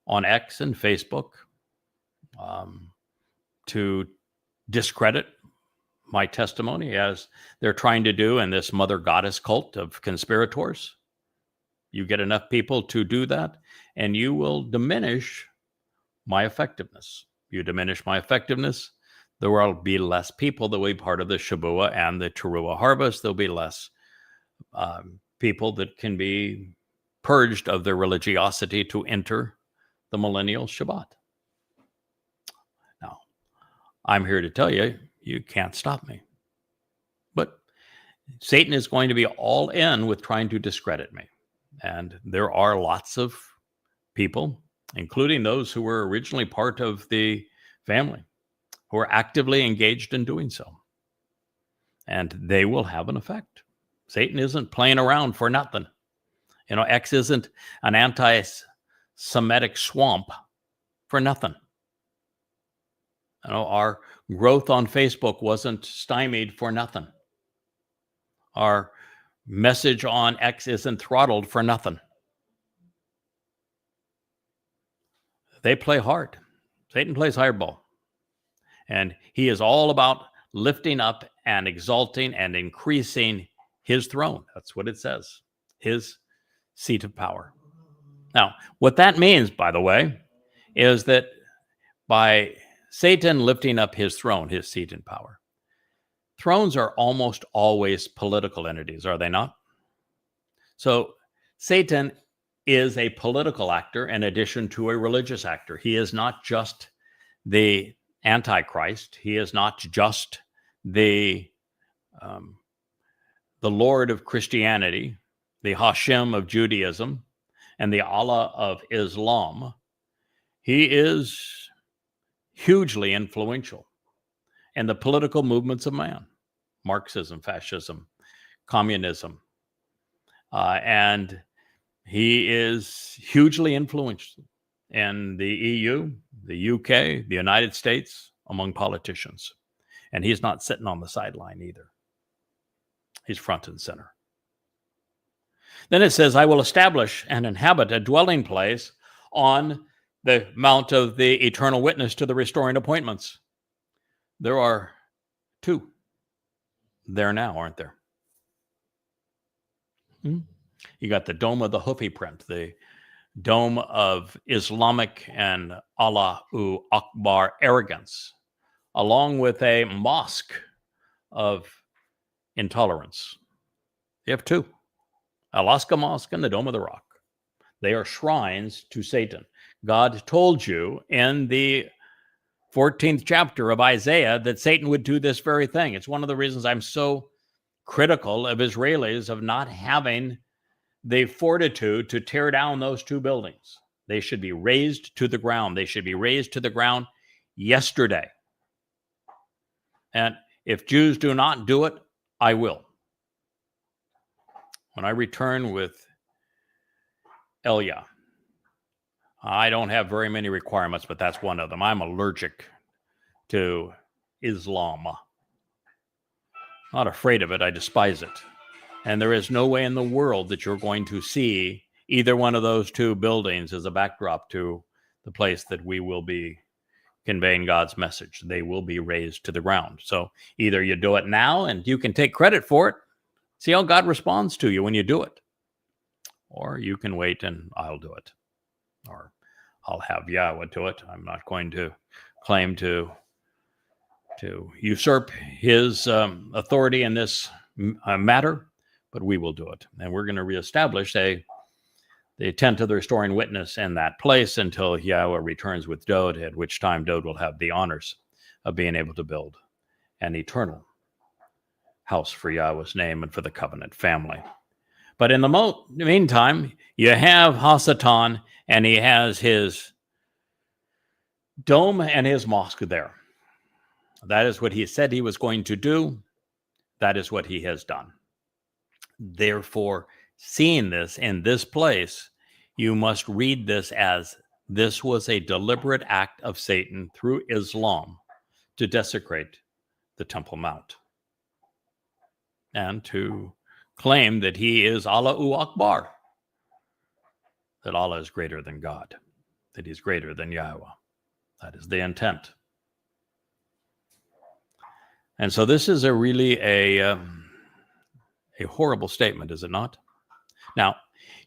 on X and Facebook to discredit my testimony, as they're trying to do in this mother goddess cult of conspirators. You get enough people to do that, and you will diminish my effectiveness. You diminish my effectiveness, there will be less people that will be part of the Shabua and the Teruah harvest. There'll be less people that can be purged of their religiosity to enter the millennial Shabbat. Now, I'm here to tell you, you can't stop me. But Satan is going to be all in with trying to discredit me. And there are lots of people, including those who were originally part of the family, who are actively engaged in doing so. And they will have an effect. Satan isn't playing around for nothing. You know, X isn't an anti-Semitic swamp for nothing. You know, our growth on Facebook wasn't stymied for nothing. Our message on X isn't throttled for nothing. They play hard. Satan plays hardball. And he is all about lifting up and exalting and increasing his throne. That's what it says. His seat of power. Now, what that means, by the way, is that by Satan lifting up his throne, his seat in power, thrones are almost always political entities, are they not? So Satan is a political actor in addition to a religious actor. He is not just the Antichrist. He is not just the Lord of Christianity, the Hashem of Judaism, and the Allah of Islam. He is hugely influential in the political movements of man, Marxism, fascism, communism, and he is hugely influential in the EU, the UK, the United States, among politicians. And he's not sitting on the sideline either. He's front and center. Then it says, I will establish and inhabit a dwelling place on the mount of the eternal witness to the restoring appointments. There are two there now, aren't there? You got the dome of the Hufi print, the dome of Islamic and Allahu Akbar arrogance, along with a mosque of intolerance. You have two, Alaska Mosque and the Dome of the Rock. They are shrines to Satan. God told you in the 14th chapter of Isaiah that Satan would do this very thing. It's one of the reasons I'm so critical of Israelis of not having the fortitude to tear down those two buildings. They should be razed to the ground. They should be razed to the ground yesterday. And if Jews do not do it, I will. When I return with Elia, I don't have very many requirements, but that's one of them. I'm allergic to Islam. Not afraid of it, I despise it. And there is no way in the world that you're going to see either one of those two buildings as a backdrop to the place that we will be conveying God's message. They will be razed to the ground. So either you do it now and you can take credit for it. See how God responds to you when you do it. or you can wait and I'll do it, or I'll have Yahweh do it. I'm not going to claim to usurp his authority in this matter, but we will do it. And we're going to reestablish the tent of the restoring witness in that place until Yahweh returns with Dode, at which time Dode will have the honors of being able to build an eternal house for Yahweh's name and for the covenant family. But in the meantime, you have Hasatan, and he has his dome and his mosque there. That is what he said he was going to do. That is what he has done. Therefore, seeing this in this place, you must read this as this was a deliberate act of Satan through Islam to desecrate the Temple Mount and to claim that he is Allahu Akbar, that Allah is greater than God, that he's greater than Yahweh. That is the intent. And so this is really a horrible statement, is it not? Now,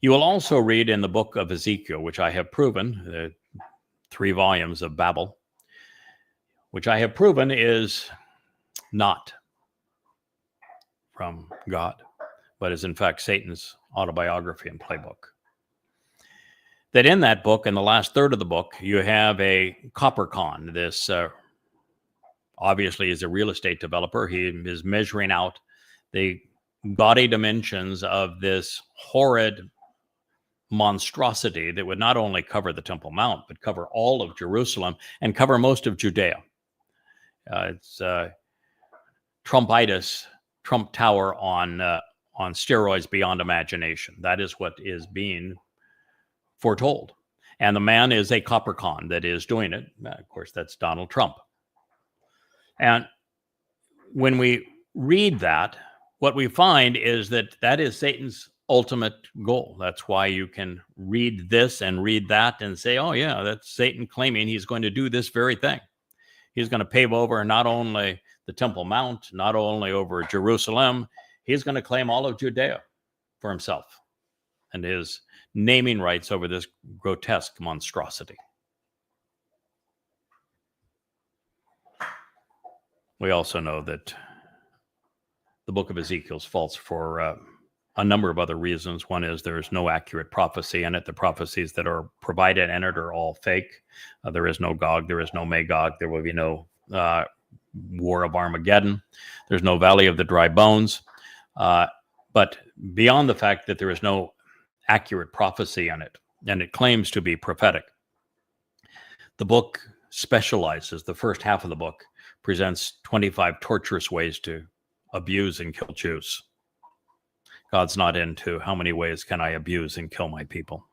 you will also read in the book of Ezekiel, which I have proven, the 3 volumes of Babel, which I have proven is not from God, but is in fact Satan's autobiography and playbook. That in that book, in the last third of the book, you have a copper con. This obviously is a real estate developer. He is measuring out the gaudy dimensions of this horrid monstrosity that would not only cover the Temple Mount, but cover all of Jerusalem and cover most of Judea. It's Trumpitis, Trump Tower on steroids beyond imagination. That is what is being foretold. And the man is a copper con that is doing it. Of course, that's Donald Trump. And when we read that, what we find is that that is Satan's ultimate goal. That's why you can read this and read that and say, oh, yeah, that's Satan claiming he's going to do this very thing. He's going to pave over not only the Temple Mount, not only over Jerusalem, he's going to claim all of Judea for himself and his naming rights over this grotesque monstrosity. We also know that the book of Ezekiel is false for a number of other reasons. One is there is no accurate prophecy in it. The prophecies that are provided in it are all fake. There is no Gog, there is no Magog, there will be no War of Armageddon. There's no Valley of the Dry Bones. But beyond the fact that there is no accurate prophecy in it, and it claims to be prophetic, the book specializes, the first half of the book presents 25 torturous ways to abuse and kill Jews. God's not into how many ways can I abuse and kill my people.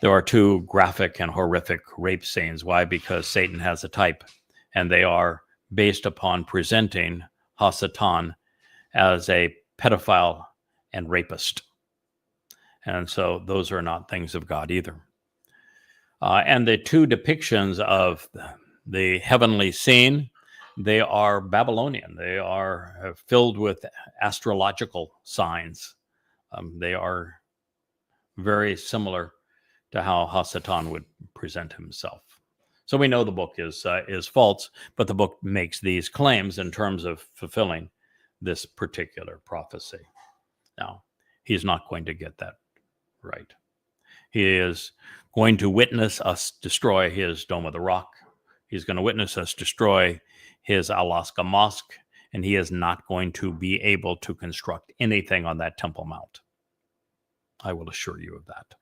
There are 2 graphic and horrific rape scenes. Why? Because Satan has a type, and they are based upon presenting Hasatan as a pedophile and rapist. And so those are not things of God either. And the 2 depictions of the heavenly scene, they are Babylonian. They are filled with astrological signs. They are very similar to how Hasatan would present himself. So we know the book is false, but the book makes these claims in terms of fulfilling this particular prophecy. Now, he's not going to get that right. He is going to witness us destroy his Dome of the Rock. He's going to witness us destroy his Alaska Mosque, and he is not going to be able to construct anything on that Temple Mount. I will assure you of that.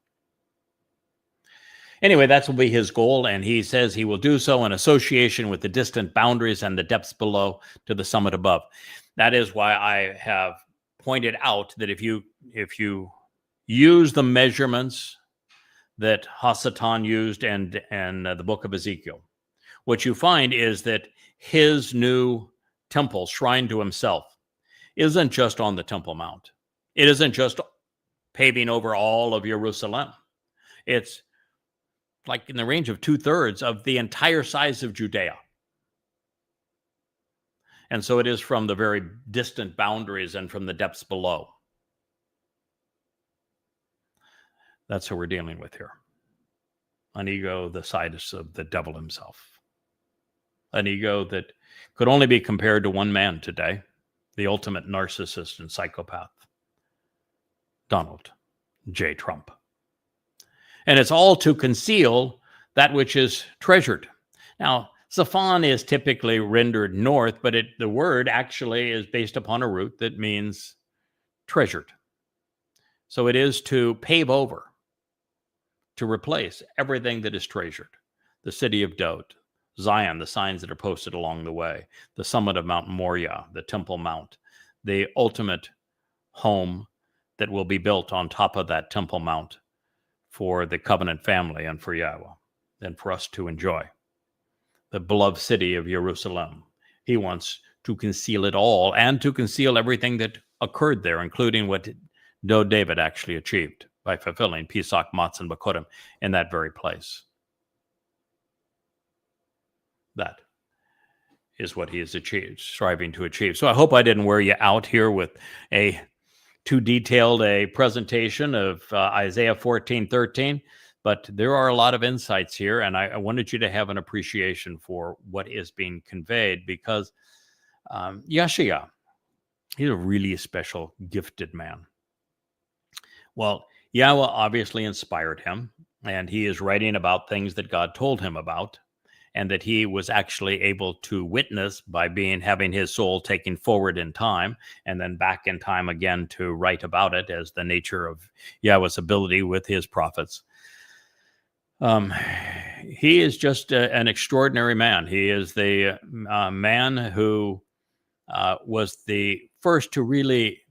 Anyway, that will be his goal, and he says he will do so in association with the distant boundaries and the depths below to the summit above. That is why I have pointed out that if you use the measurements that Hasatan used and the book of Ezekiel, what you find is that his new temple, shrine to himself, isn't just on the Temple Mount. It isn't just paving over all of Jerusalem. It's like in the range of 2/3 of the entire size of Judea. And so it is from the very distant boundaries and from the depths below. That's what we're dealing with here. An ego the size of the devil himself. An ego that could only be compared to one man today, the ultimate narcissist and psychopath, Donald J. Trump. And it's all to conceal that which is treasured. Now, Zaphon is typically rendered north, but the word actually is based upon a root that means treasured. So it is to pave over, to replace everything that is treasured. The city of Dode, Zion, the signs that are posted along the way, the summit of Mount Moriah, the Temple Mount, the ultimate home that will be built on top of that Temple Mount for the covenant family and for Yahweh, and for us to enjoy. The beloved city of Jerusalem. He wants to conceal it all and to conceal everything that occurred there, including what David actually achieved by fulfilling Pesach, Matzah, and Bakorim in that very place. That is what he has achieved, striving to achieve. So I hope I didn't wear you out here with a too detailed a presentation of Isaiah 14:13, but there are a lot of insights here, and I wanted you to have an appreciation for what is being conveyed, because Yeshua, he's a really special, gifted man. Well, Yahweh obviously inspired him, and he is writing about things that God told him about, and that he was actually able to witness by having his soul taken forward in time and then back in time again to write about it, as the nature of Yahweh's ability with his prophets. He is just an extraordinary man. He is the man who was the first to really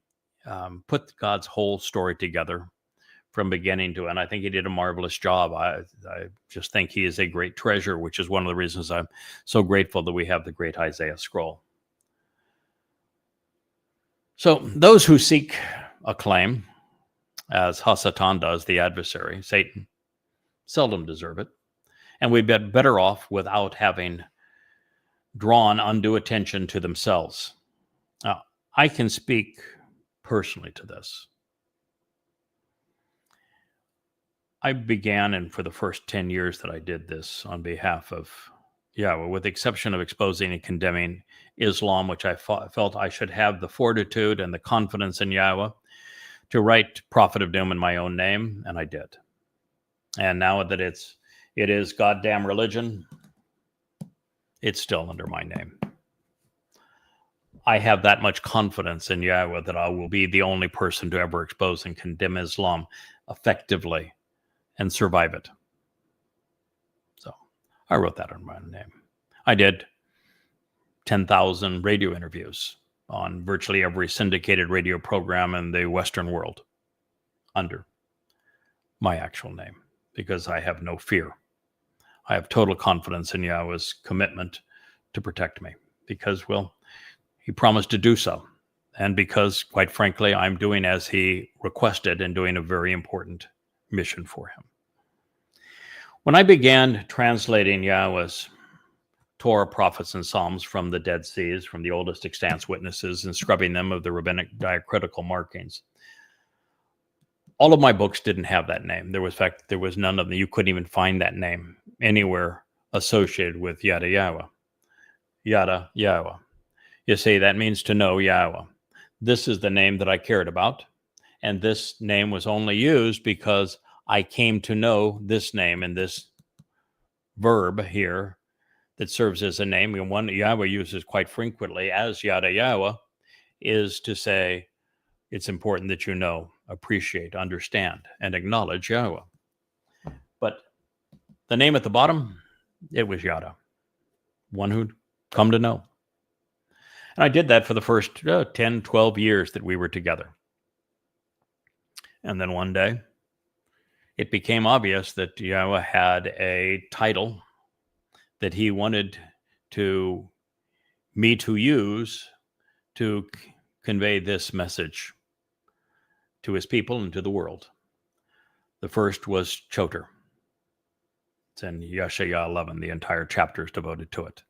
put God's whole story together from beginning to end. I think he did a marvelous job. I just think he is a great treasure, which is one of the reasons I'm so grateful that we have the great Isaiah scroll. So those who seek acclaim, as Hasatan does, the adversary, Satan, seldom deserve it. And we'd be better off without having drawn undue attention to themselves. Now, I can speak personally to this. I began, and for the first 10 years that I did this on behalf of Yahweh, with the exception of exposing and condemning Islam, which I felt I should have the fortitude and the confidence in Yahweh to write Prophet of Doom in my own name, and I did. And now that it is goddamn religion, it's still under my name. I have that much confidence in Yahweh that I will be the only person to ever expose and condemn Islam effectively and survive it. So I wrote that on my own name. I did 10,000 radio interviews on virtually every syndicated radio program in the Western world under my actual name, because I have no fear. I have total confidence in Yahweh's commitment to protect me, because, well, he promised to do so. And because, quite frankly, I'm doing as he requested and doing a very important mission for him. When I began translating Yahweh's Torah, prophets, and Psalms from the Dead Seas, from the oldest extant witnesses, and scrubbing them of the rabbinic diacritical markings, all of my books didn't have that name. There was none of them. You couldn't even find that name anywhere associated with Yada Yahweh. Yada Yahweh. You see, that means to know Yahweh. This is the name that I cared about. And this name was only used because I came to know this name, and this verb here that serves as a name, and one Yahweh uses quite frequently as Yada Yahweh, is to say it's important that you know, appreciate, understand, and acknowledge Yahweh. But the name at the bottom, it was Yada, one who'd come to know. And I did that for the first 10, 12 years that we were together. And then one day, it became obvious that Yahweh had a title that he wanted me to use to convey this message to his people and to the world. The first was Choter. It's in Yeshaya 11. The entire chapter is devoted to it.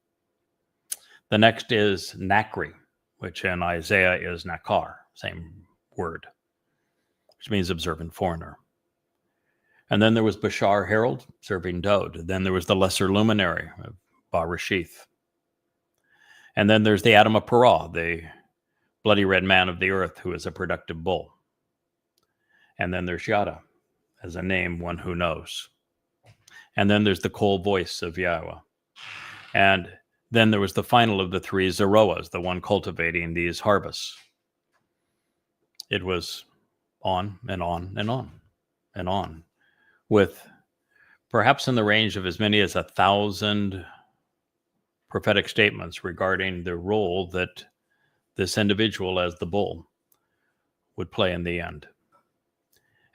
The next is Nakri, which in Isaiah is Nakar, same word, which means observant foreigner. And then there was Bashar Herald serving Dode. Then there was the lesser luminary of Barashith. And then there's the Adam of Parah, the bloody red man of the earth who is a productive bull. And then there's Yada, as a name, one who knows. And then there's the cold voice of Yahweh. And then there was the final of the three Zeroas, the one cultivating these harvests. It was on and on and on and on, with perhaps in the range of as many as 1,000 prophetic statements regarding the role that this individual as the bull would play in the end,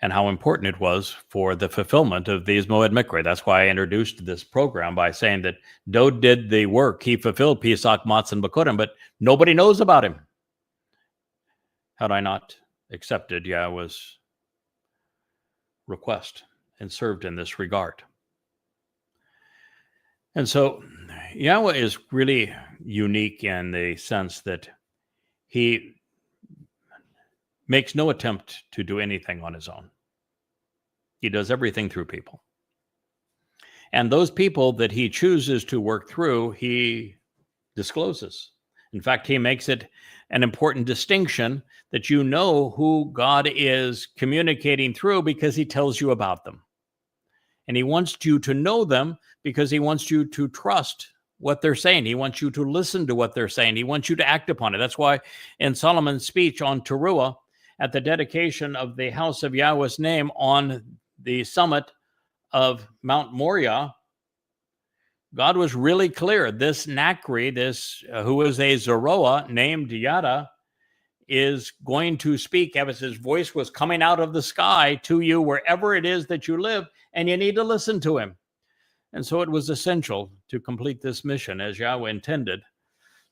and how important it was for the fulfillment of these Moed Mikre. That's why I introduced this program by saying that Dode did the work. He fulfilled Pesach, Matzah, and Bikurim, but nobody knows about him. Had I not accepted Yahweh's request and served in this regard. And so Yahweh is really unique in the sense that he makes no attempt to do anything on his own. He does everything through people. And those people that he chooses to work through, he discloses. In fact, he makes it an important distinction that you know who God is communicating through because he tells you about them. And he wants you to know them because he wants you to trust what they're saying. He wants you to listen to what they're saying. He wants you to act upon it. That's why in Solomon's speech on Teruah, at the dedication of the house of Yahweh's name on the summit of Mount Moriah, God was really clear. This Nakri, who is a Zeroah named Yada, is going to speak as his voice was coming out of the sky to you wherever it is that you live, and you need to listen to him. And so it was essential to complete this mission as Yahweh intended,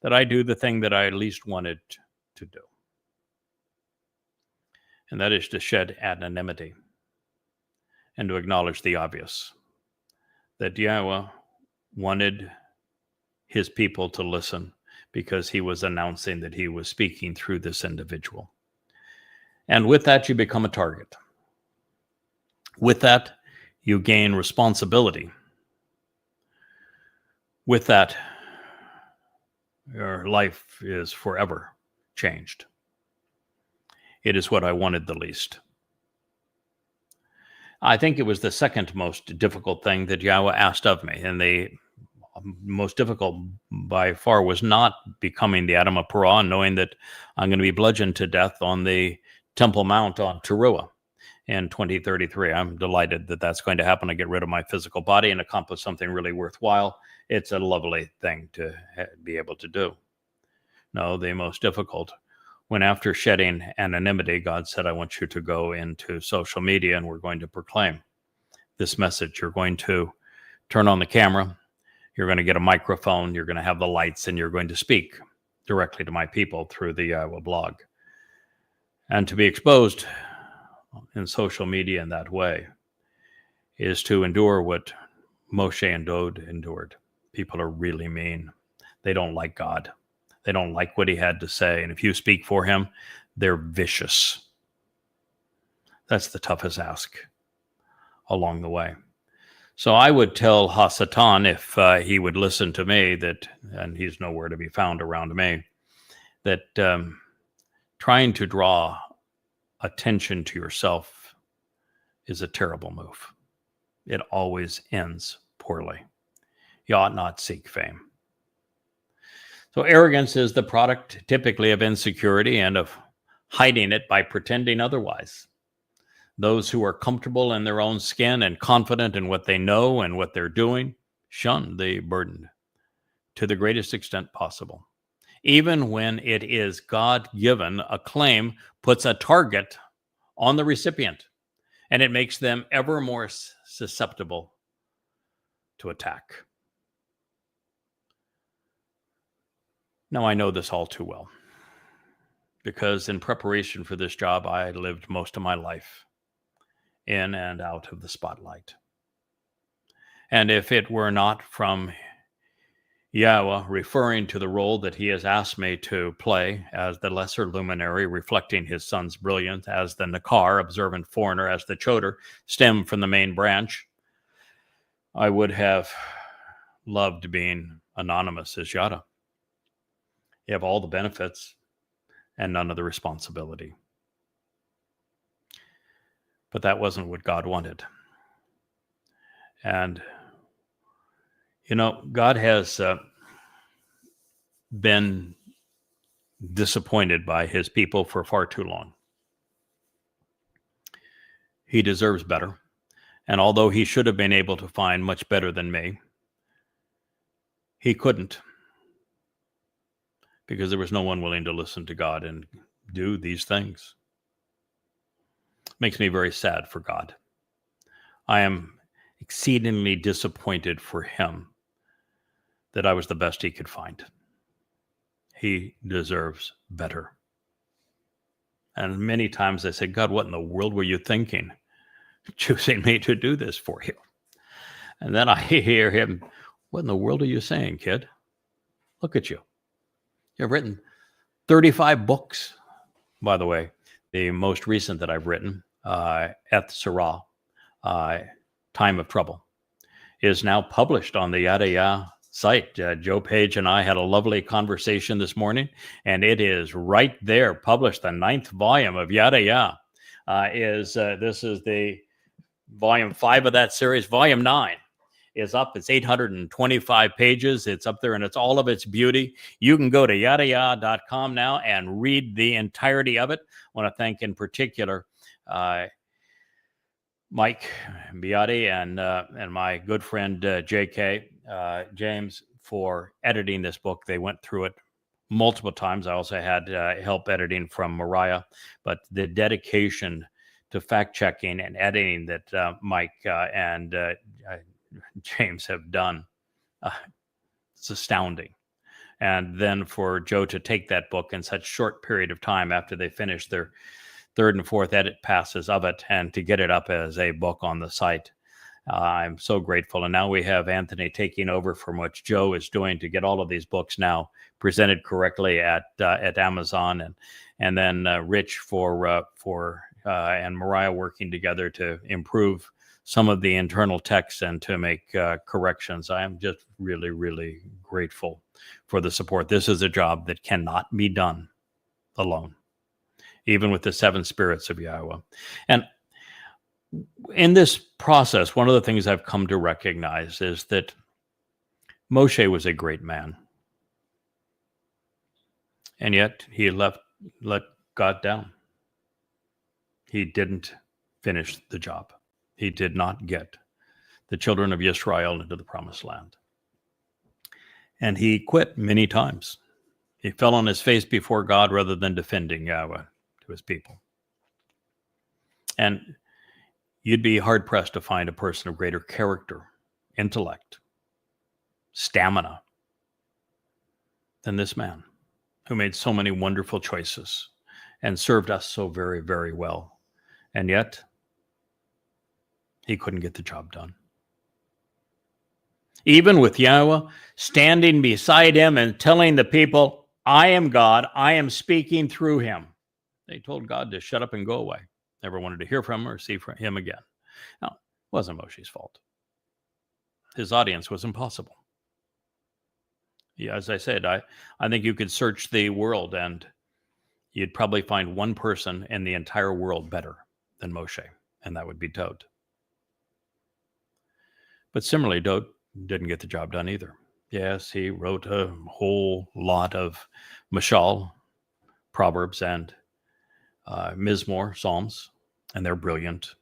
that I do the thing that I least wanted to do. And that is to shed anonymity and to acknowledge the obvious, that Yahweh wanted his people to listen because he was announcing that he was speaking through this individual. And with that, you become a target. With that, you gain responsibility. With that, your life is forever changed. It is what I wanted the least. I think it was the second most difficult thing that Yahweh asked of me, and the most difficult by far was not becoming the Adam of Parah and knowing that I'm going to be bludgeoned to death on the Temple Mount on Teruah in 2033. I'm delighted that that's going to happen. I get rid of my physical body and accomplish something really worthwhile. It's a lovely thing to be able to do. No, the most difficult, when after shedding anonymity, God said, I want you to go into social media and we're going to proclaim this message. You're going to turn on the camera. You're going to get a microphone. You're going to have the lights, and you're going to speak directly to my people through the Yahweh blog. And to be exposed in social media in that way is to endure what Moshe and Dode endured. People are really mean. They don't like God. They don't like what he had to say. And if you speak for him, they're vicious. That's the toughest ask along the way. So I would tell Hasatan, if he would listen to me, that, and he's nowhere to be found around me, that trying to draw attention to yourself is a terrible move. It always ends poorly. You ought not seek fame. So arrogance is the product typically of insecurity and of hiding it by pretending otherwise. Those who are comfortable in their own skin and confident in what they know and what they're doing shun the burden to the greatest extent possible. Even when it is God-given, a claim puts a target on the recipient, and it makes them ever more susceptible to attack. Now, I know this all too well, because in preparation for this job, I lived most of my life in and out of the spotlight. And if it were not from Yahweh, referring to the role that he has asked me to play as the lesser luminary, reflecting his son's brilliance, as the Nakar, observant foreigner, as the Choder, stem from the main branch. I would have loved being anonymous as Yada. You have all the benefits and none of the responsibility. But that wasn't what God wanted. And, God has been disappointed by his people for far too long. He deserves better. And although he should have been able to find much better than me, he couldn't, because there was no one willing to listen to God and do these things. Makes me very sad for God. I am exceedingly disappointed for him that I was the best he could find. He deserves better. And many times I say, God, what in the world were you thinking, choosing me to do this for you? And then I hear him, what in the world are you saying, kid? Look at you. You've written 35 books, by the way. The most recent that I've written, Eth Sarah, Time of Trouble, is now published on the Yada Yah site. Joe Page and I had a lovely conversation this morning, and it is right there, published. The 9th volume of Yada Yah this is the volume 5 of that series. Volume 9 is up. It's 825 pages. It's up there, and it's all of its beauty. You can go to yadayah.com now and read the entirety of it. I want to thank in particular Mike Biotti and my good friend J.K. James for editing this book. They went through it multiple times. I also had help editing from Mariah, but the dedication to fact checking and editing that Mike and James have done, it's astounding. And then for Joe to take that book in such short period of time after they finished their 3rd and 4th edit passes of it, and to get it up as a book on the site, I'm so grateful. And now we have Anthony taking over from what Joe is doing to get all of these books now presented correctly at Amazon, and then Rich and Mariah working together to improve some of the internal text and to make corrections. I am just really, really grateful for the support. This is a job that cannot be done alone, even with the 7 spirits of Yahweh. And in this process, one of the things I've come to recognize is that Moshe was a great man. And yet he let God down. He didn't finish the job. He did not get the children of Israel into the promised land. And he quit many times. He fell on his face before God rather than defending Yahweh to his people. And you'd be hard-pressed to find a person of greater character, intellect, stamina than this man, who made so many wonderful choices and served us so very, very well. And yet, he couldn't get the job done. Even with Yahweh standing beside him and telling the people, I am God, I am speaking through him, they told God to shut up and go away. Never wanted to hear from him or see from him again. Now, it wasn't Moshe's fault. His audience was impossible. Yeah, as I said, I think you could search the world and you'd probably find one person in the entire world better than Moshe, and that would be Dowd. But similarly, Dowd didn't get the job done either. Yes, he wrote a whole lot of Mashal, Proverbs, and Mizmor, Psalms, and they're brilliant.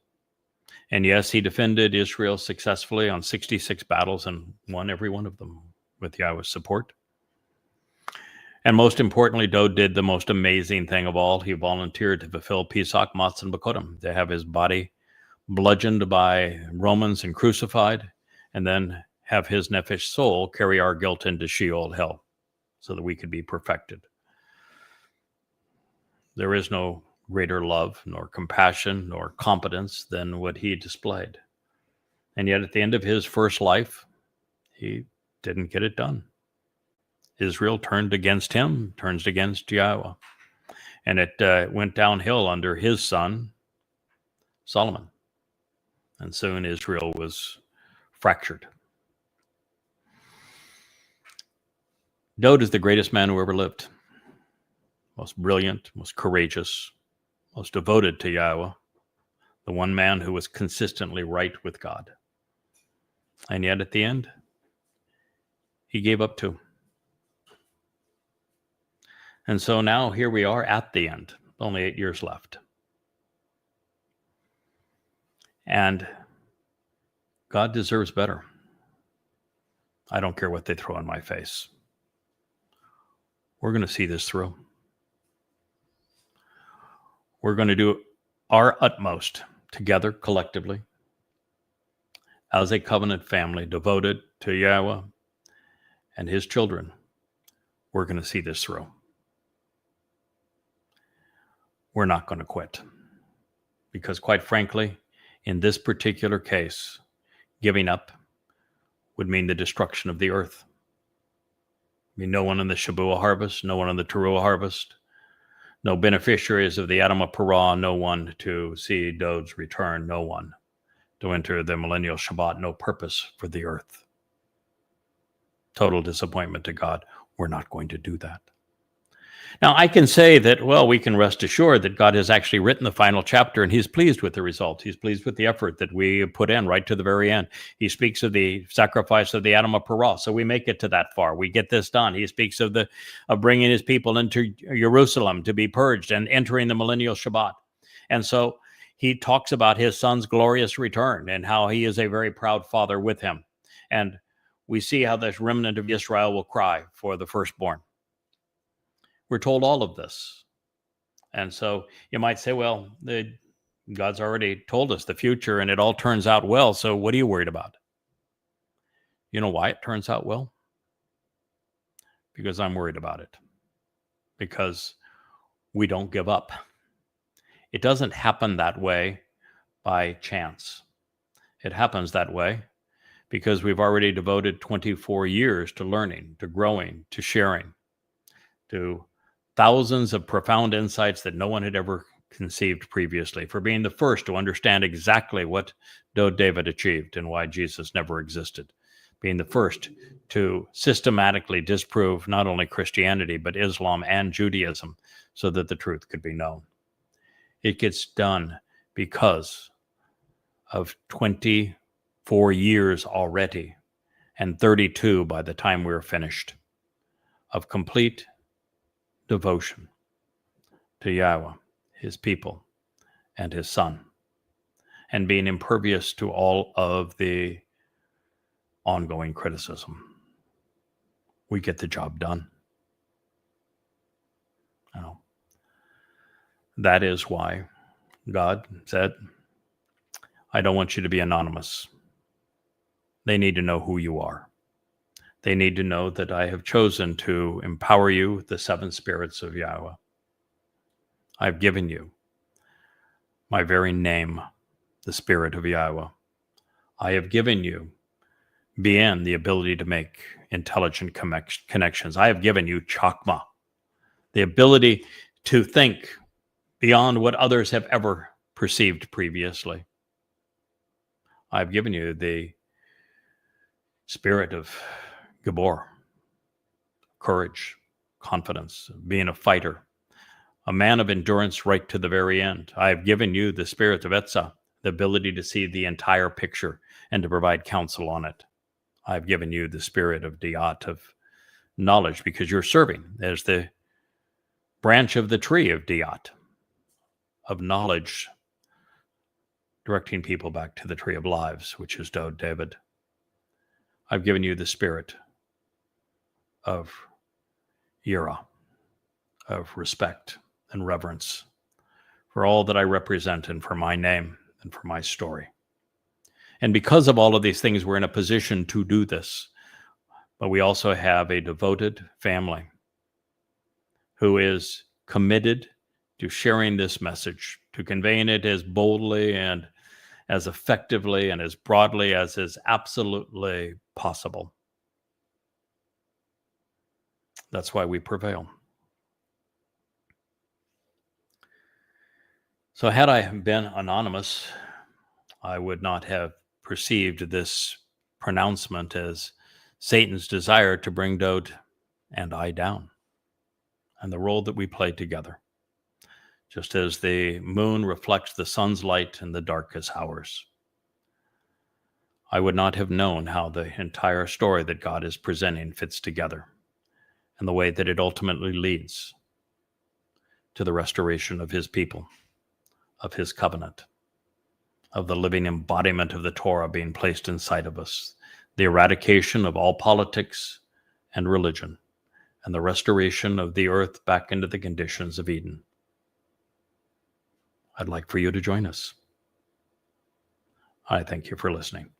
And yes, he defended Israel successfully on 66 battles and won every one of them with Yahweh's support. And most importantly, Dowd did the most amazing thing of all. He volunteered to fulfill Pesach, Matzah, and Bakodim, to have his body bludgeoned by Romans and crucified, and then have his nephesh soul carry our guilt into Sheol, hell, so that we could be perfected. There is no greater love, nor compassion, nor competence than what he displayed. And yet at the end of his first life, he didn't get it done. Israel turned against him, turns against Yahweh. And it went downhill under his son, Solomon. And soon Israel was fractured. Daud is the greatest man who ever lived. Most brilliant, most courageous, most devoted to Yahweh. The one man who was consistently right with God. And yet at the end, he gave up too. And so now here we are at the end, only 8 years left. And God deserves better. I don't care what they throw in my face. We're going to see this through. We're going to do our utmost together, collectively, as a covenant family devoted to Yahweh and his children. We're going to see this through. We're not going to quit. Because quite frankly, in this particular case, giving up would mean the destruction of the earth. I mean, no one in the Shabua harvest, no one in the Teruah harvest, no beneficiaries of the Adamah Parah, no one to see Daud's return, no one to enter the millennial Shabbat, no purpose for the earth. Total disappointment to God. We're not going to do that. Now, I can say that, well, we can rest assured that God has actually written the final chapter and he's pleased with the result. He's pleased with the effort that we put in right to the very end. He speaks of the sacrifice of the Adamah Parah. So we make it to that far. We get this done. He speaks of bringing his people into Jerusalem to be purged and entering the millennial Shabbat. And so he talks about his son's glorious return and how he is a very proud father with him. And we see how this remnant of Israel will cry for the firstborn. We're told all of this. And so you might say, well, God's already told us the future and it all turns out well. So what are you worried about? You know why it turns out well? Because I'm worried about it. Because we don't give up. It doesn't happen that way by chance. It happens that way because we've already devoted 24 years to learning, to growing, to sharing, to thousands of profound insights that no one had ever conceived previously, for being the first to understand exactly what David achieved and why Jesus never existed, being the first to systematically disprove not only Christianity, but Islam and Judaism so that the truth could be known. It gets done because of 24 years already and 32 by the time we're finished of complete devotion to Yahweh, his people, and his son, and being impervious to all of the ongoing criticism. We get the job done. Now, that is why God said, I don't want you to be anonymous. They need to know who you are. They need to know that I have chosen to empower you with the seven spirits of Yahweh. I've given you my very name, the Spirit of Yahweh. I have given you beyond the ability to make intelligent connections. I have given you Chakma, the ability to think beyond what others have ever perceived previously. I've given you the spirit of Gabor, courage, confidence, being a fighter, a man of endurance right to the very end. I have given you the spirit of Etzah, the ability to see the entire picture and to provide counsel on it. I've given you the spirit of Diat, of knowledge, because you're serving as the branch of the tree of Diat, of knowledge, directing people back to the tree of lives, which is David. I've given you the spirit of Yirah, of respect and reverence for all that I represent and for my name and for my story. And because of all of these things, we're in a position to do this. But we also have a devoted family who is committed to sharing this message, to conveying it as boldly and as effectively and as broadly as is absolutely possible. That's why we prevail. So had I been anonymous, I would not have perceived this pronouncement as Satan's desire to bring Dode and I down, and the role that we play together, just as the moon reflects the sun's light in the darkest hours. I would not have known how the entire story that God is presenting fits together and the way that it ultimately leads to the restoration of his people, of his covenant, of the living embodiment of the Torah being placed inside of us, the eradication of all politics and religion, and the restoration of the earth back into the conditions of Eden. I'd like for you to join us. I thank you for listening.